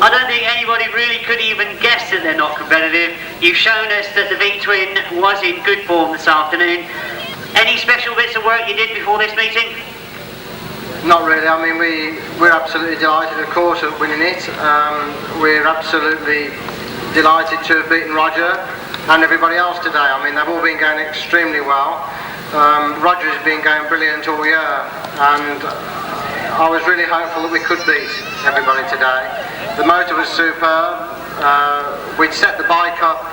I don't think anybody really could even guess that they're not competitive. You've shown us that the V-twin was in good form this afternoon. Any special bits of work you did before this meeting? Not really. I mean, we're absolutely delighted, of course, at winning it. We're absolutely delighted to have beaten Roger and everybody else today. I mean, they've all been going extremely well. Roger has been going brilliant all year, and I was really hopeful that we could beat everybody today. The motor was superb. We'd set the bike up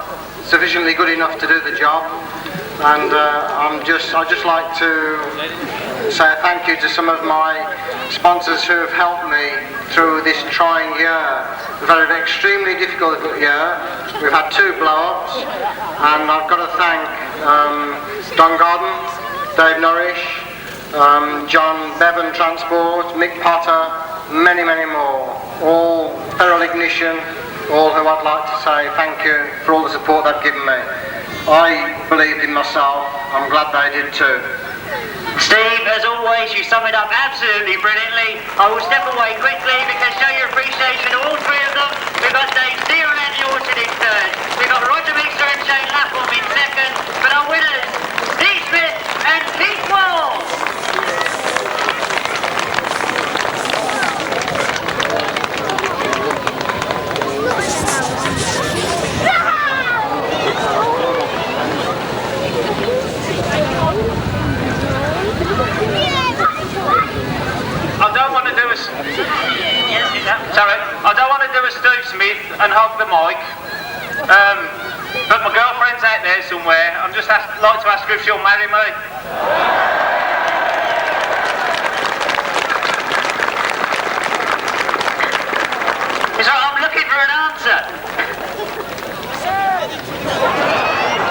sufficiently good enough to do the job, and I'd just like to say a thank you to some of my sponsors who have helped me through this trying year. We've had an extremely difficult year. We've had 2 blow-ups, and I've got to thank Don Garden, Dave Norrish, John Bevan Transport, Mick Potter, many more, all Feral Ignition, all who I'd like to say thank you for all the support they've given me. I believed in myself. I'm glad they did too. Steve, as always, you sum it up absolutely brilliantly. I will step away quickly because show your appreciation to all 3 of them. We've got Dave Steer and the Orchard in 3rd. We've got Roger Measor and Shane Lapham in 2nd. But our winners, Steve Smith and Keith Wells. I don't want to do a Steve Smith and hog the mic, but my girlfriend's out there somewhere. I'm just like to ask her if she'll marry me. So I'm looking for an answer.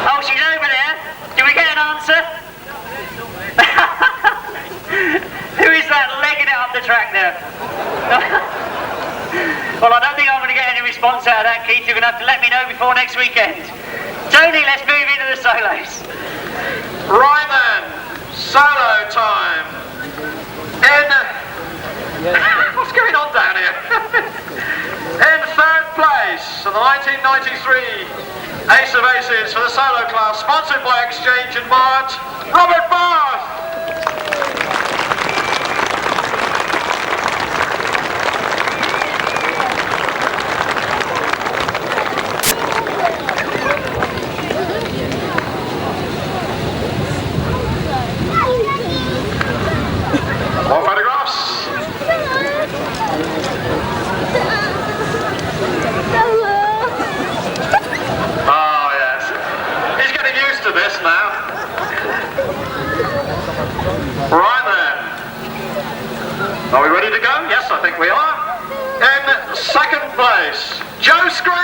Oh, she's over there. Did we get an answer? Who is that legging it up the track there? Well, I don't think I'm going to get any response out of that, Keith. You're going to have to let me know before next weekend. Tony, let's move into the solos. Right then, solo time. What's going on down here? In 3rd place for the 1993 Ace of Aces for the solo class, sponsored by Exchange and Mart, Robert Barth. More photographs. Right then. Are we ready to go? Yes, I think we are. In second place, Joe Screen.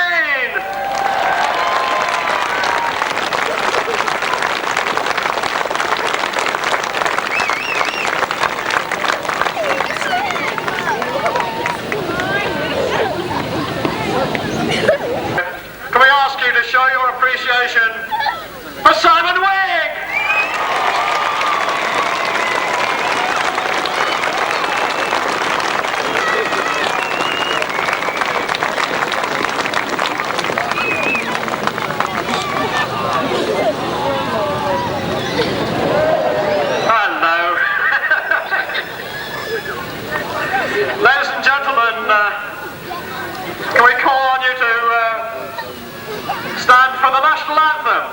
Can we ask you to show your appreciation for Simon Wigg? Hello. Ladies and gentlemen, can we call on you to stand for the national anthem?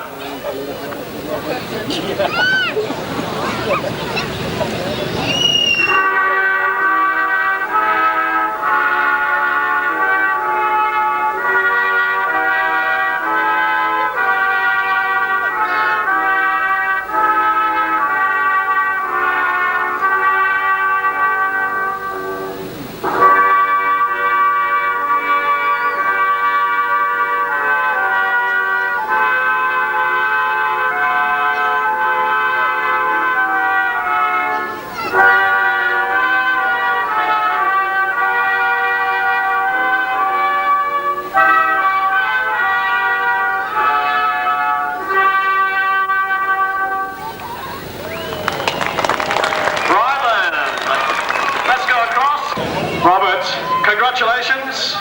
Robert, congratulations.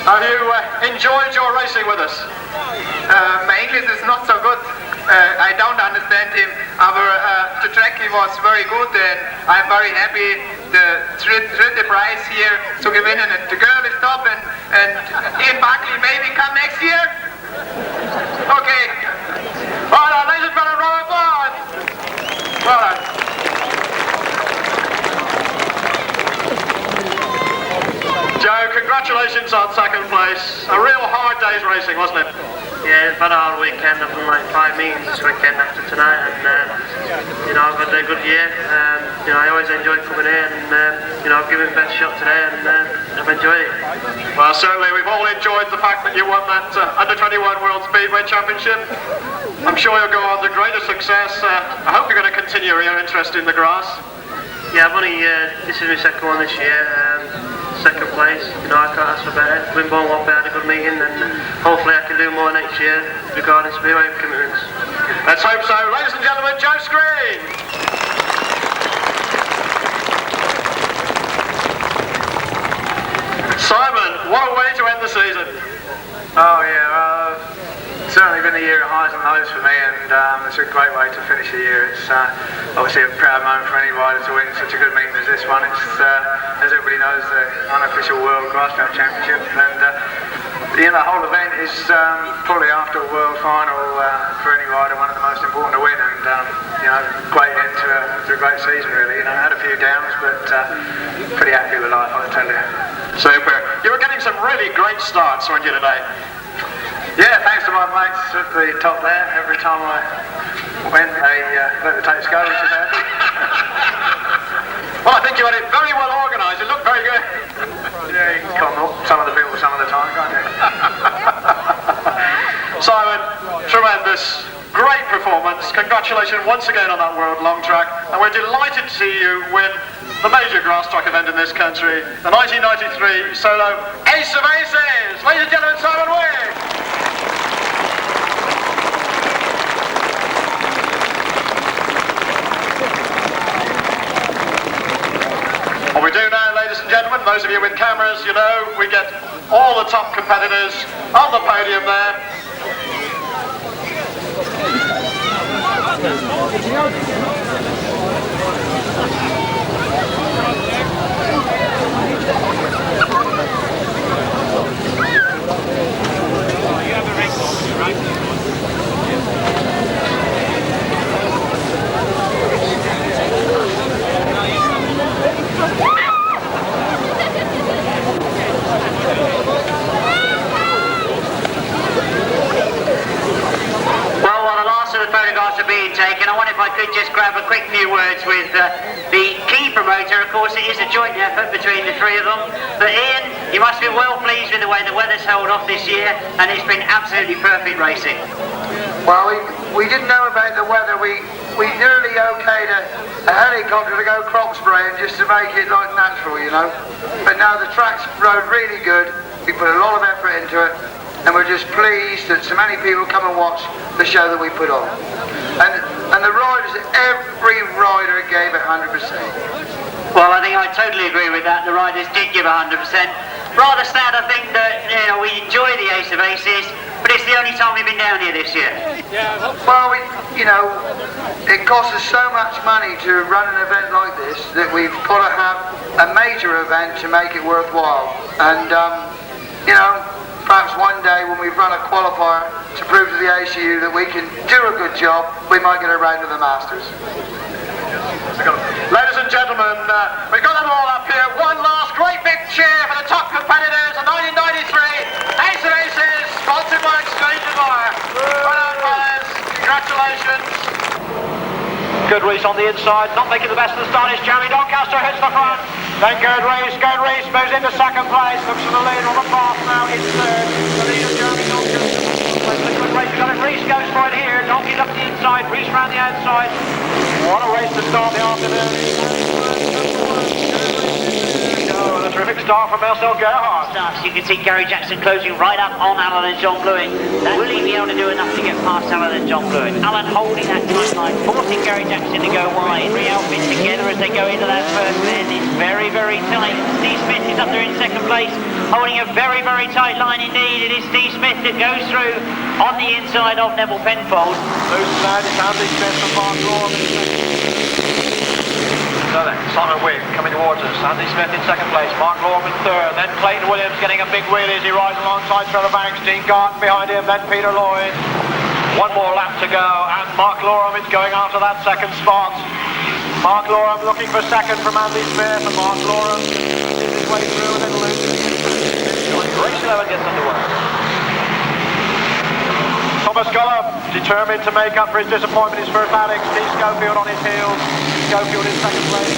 Have you enjoyed your racing with us? My English is not so good. I don't understand him. The tracking was very good and I'm very happy the prize here to win and the girl is top and Ian Buckley maybe come next year? Okay. Well done, ladies and gentlemen, Robert Barth. Well done. Joe, congratulations on second place. A real hard day's racing, wasn't it? Yeah, it's been a hard weekend. I've done like 5 meetings this weekend after tonight, and I've had a good year. I always enjoy coming here, and I've given it the best shot today, and I've enjoyed it. Well, certainly we've all enjoyed the fact that you won that Under-21 World Speedway Championship. I'm sure you'll go on to greater success. I hope you're going to continue your interest in the grass. Yeah, I've only this is my second one this year. Second place, I can't ask for better. Winterbourne had a good meeting and hopefully I can do more next year regarding speedway commitments. Let's hope so. Ladies and gentlemen, Joe Screen! Simon, what a way to end the season. Oh yeah, certainly been a year of highs and lows for me, and it's a great way to finish the year. It's obviously a proud moment for any rider to win such a good meeting as this one. It's, as everybody knows, the unofficial World Grasstrack Championship, and the whole event is probably after a World Final for any rider one of the most important to win, and great end to a great season really. Had a few downs, but pretty happy with life, I tell you. Super. You were getting some really great starts, weren't you, today? Yeah, thanks to my mates at the top there. Every time I went, they let the tapes go, which is happy. Well, I think you had it very well organised. It looked very good. Yeah, you can come up some of the people some of the time, can't you? Simon, tremendous. Great performance. Congratulations once again on that World Long Track. And we're delighted to see you win the major grass track event in this country, the 1993 solo Ace of Aces. Ladies and gentlemen, Simon Wigg. What we do now, ladies and gentlemen, those of you with cameras, we get all the top competitors on the podium there. Well, while the last of the photographs are being taken, I wonder if I could just effort between the three of them. But Ian, you must be well pleased with the way the weather's held off this year, and it's been absolutely perfect racing. Well, we didn't know about the weather. We nearly okayed a helicopter to go crop spraying just to make it like natural, you know. But now the track's rode really good. We put a lot of effort into it, and we're just pleased that so many people come and watch the show that we put on. And the riders, every rider gave 100%. Well, I think I totally agree with that. The riders did give 100%. Rather sad, I think, that we enjoy the Ace of Aces, but it's the only time we've been down here this year. Well, it costs us so much money to run an event like this that we've got to have a major event to make it worthwhile. And, perhaps one day when we've run a qualifier to prove to the ACU that we can do a good job, we might get a round of the Masters. Ladies and gentlemen, we've got them all up here. One last great big cheer for the top competitors of 1993. Ace of Aces, sponsored by Exchange and Wire. Well done, fellas. Congratulations. Gird Riss on the inside, not making the best of the start. Is Jeremy Doncaster hits the front. Then Gird Riss moves into second place. Looks for the lead. Robert Barth now in third. The lead of Jeremy Doncaster. Plays a good race. Got it. Riss goes for it here. Donkey's up the inside. Riss round the outside. What a race to start the afternoon. A terrific start from Marcel Gerhard. You can see Gary Jackson closing right up on Alan and John Blewitt. Will he be able to do enough to get past Alan and John Blewitt? Alan holding that tight line, forcing Gary Jackson to go wide. Three outfits together as they go into that first bend. It's very, very tight. Steve Smith is up there in second place, holding a very, very tight line indeed. It is Steve Smith that goes through on the inside of Nevill Penfold. Loose side, it's Andy Smith from Mark Loram. So then, Simon Wigg coming towards us. Andy Smith in second place, Mark Loram in third. Then Clayton Williams getting a big wheelie as he rides alongside Trevor Banks. Dean Garton behind him, then Peter Lloyd. One more lap to go, and Mark Loram is going after that second spot. Mark Loram looking for second from Andy Smith, and Mark Loram is his way through and then loses. Race 11 gets underway. Thomas Gollap, determined to make up for his disappointment, his first outing. Steve Schofield on his heels. Schofield in second place.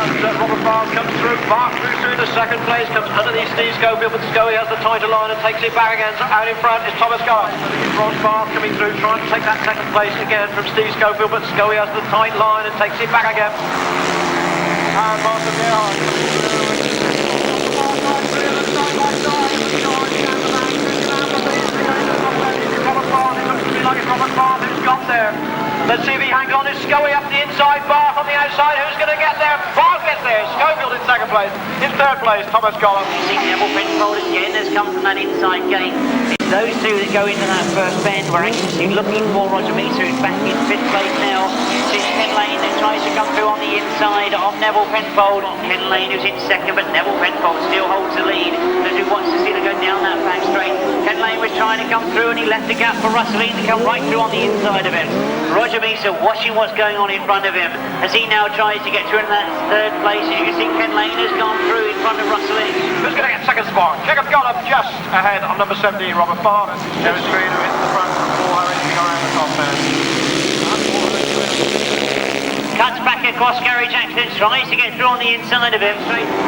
And Robert Barth comes through. Barth moves through to second place, comes underneath Steve Schofield, but Scully has the tighter line and takes it back again. So out in front is Thomas Gollap. Robert Barth coming through, trying to take that second place again from Steve Schofield, but Scully has the tight line and takes it back again. And Marcel Gerhard coming through. Robert Barth who's got there. Let's see if he hangs on. It's Scully up the inside, Barth on the outside. Who's going to get there? Barth gets there. Schofield in second place. In third place, Thomas Gollap. You see Nevill Penfold again has come from that inside gate. It's those two that go into that first bend. We're actually looking for Roger Measor, who's back in fifth place now. It's Ken Lane that tries to come through on the inside of Nevill Penfold. Ken Lane who's in second, but Nevill Penfold still holds the lead. As who wants to see them go down that back straight. Ken Lane was trying to come through and he left a gap for Russelline to come right through on the inside of him. Roger Measor watching what's going on in front of him as he now tries to get through in that third place. As you can see, Ken Lane has gone through in front of Russelline. Who's going to get second spot? Jacob Gollap just ahead of number 17, Robert Barth. Joe Screen who hits the front and Paul Harris to go around the top there. Cuts back across Gary Jackson, tries to get through on the inside of him.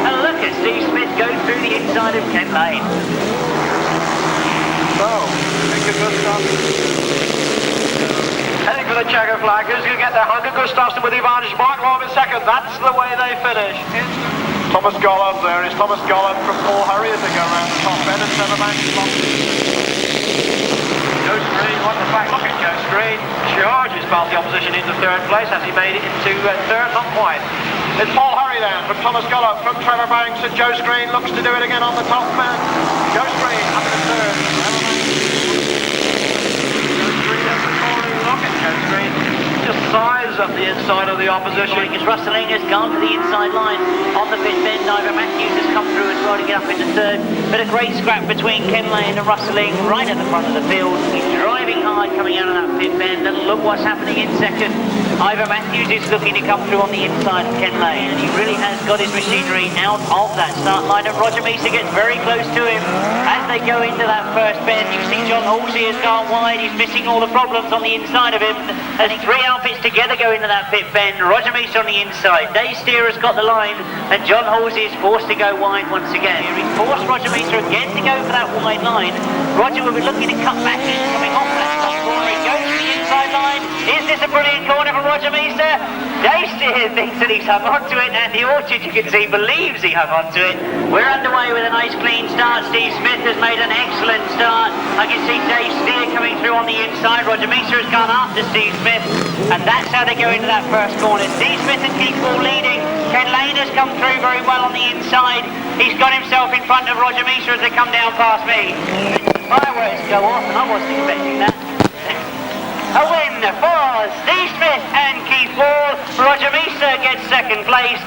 And look at Steve Smith go through the inside of Ken Lane. So, Mick and Gustav heading for the checker flag. Who's going to get there? Hunter Gustafsson with the advantage. Mark Loram in second. That's the way they finish. Thomas Gollap, there is Thomas Gollap from Paul Harry as they go around the top end and Trevor Banks. Joe Screen on the back. Look at Joe Screen. Charges past the opposition into third place as he made it into third, not quite. It's Paul Harry then from Thomas Gollap, from Trevor Banks, and Joe Screen looks to do it again on the top man. Joe Screen up in third. Joe Screen up the corner. Look at Joe Screen. Just size up the inside of the opposition. Because Russelline has gone to the inside line on the pit bend. Ivor Matthews has come through as well to get up into third. But a great scrap between Ken Lane and Russelline right at the front of the field. He's driving hard coming out of that pit bend, and look what's happening in second. Ivor Matthews is looking to come through on the inside of Ken Lane, and he really has got his machinery out of that start line, and Roger Measor gets very close to him. As they go into that first bend, you see John Halsey has gone wide, he's missing all the problems on the inside of him. As three outfits together go into that pit bend, Roger Measor on the inside, Dave Steer has got the line, and John Halsey is forced to go wide once again. He's forced Roger Measor again to go for that wide line. Roger will be looking to cut back in, coming off that top corner, he goes to the inside line. Is this a brilliant corner from Roger Measor? Dave Steer thinks that he's hung on to it, and the Urycz, you can see, believes he hung on to it. We're underway with a nice clean start. Steve Smith has made an excellent start. I can see Dave Steer coming through on the inside. Roger Measor has gone after Steve Smith, and that's how they go into that first corner. Steve Smith and Keith Ball leading. Ken Lane has come through very well on the inside. He's got himself in front of Roger Measor as they come down past me. Fireworks go off, and I wasn't expecting that. A win for Steve Smith and Keith Ball. Roger Measor gets second place.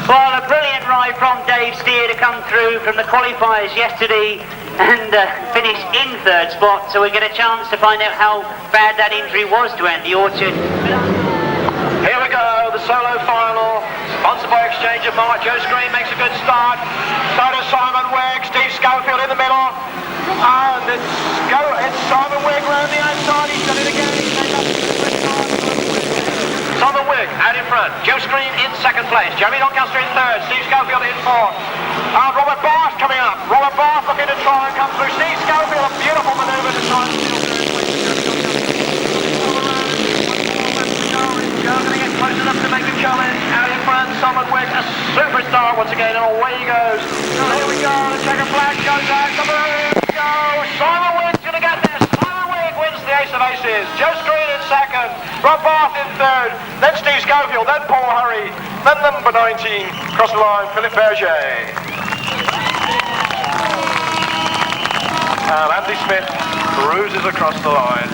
Well, a brilliant ride from Dave Steer to come through from the qualifiers yesterday and finish in third spot, so we get a chance to find out how bad that injury was to Andy Urycz. Here we go, the solo final, sponsored by Exchange of Mark. Joe Screen makes a good start. So does Simon Wigg, Steve Schofield in the middle. And it's Simon Wigg round the outside. He's done it again. Simon Wigg out in front. Joe Screen in second place. Jeremy Doncaster in third. Steve Schofield in fourth. And Robert Barth coming up. Robert Barth looking to try and come through. Steve Schofield, a beautiful manoeuvre to try and steal through. Going to get close enough to make a challenge. Out in front, Simon Wigg, a superstar once again, and away he goes. Here we go, the checkered flag goes out. Here we go. Simon Wigg's going to get this. Simon Wigg wins the Ace of Aces. Joe Screen in second. Rob Barth in third. Then Steve Schofield. Then Paul Hurry. Then number 19. Cross the line, Philippe Berger. And Andy Smith cruises across the line.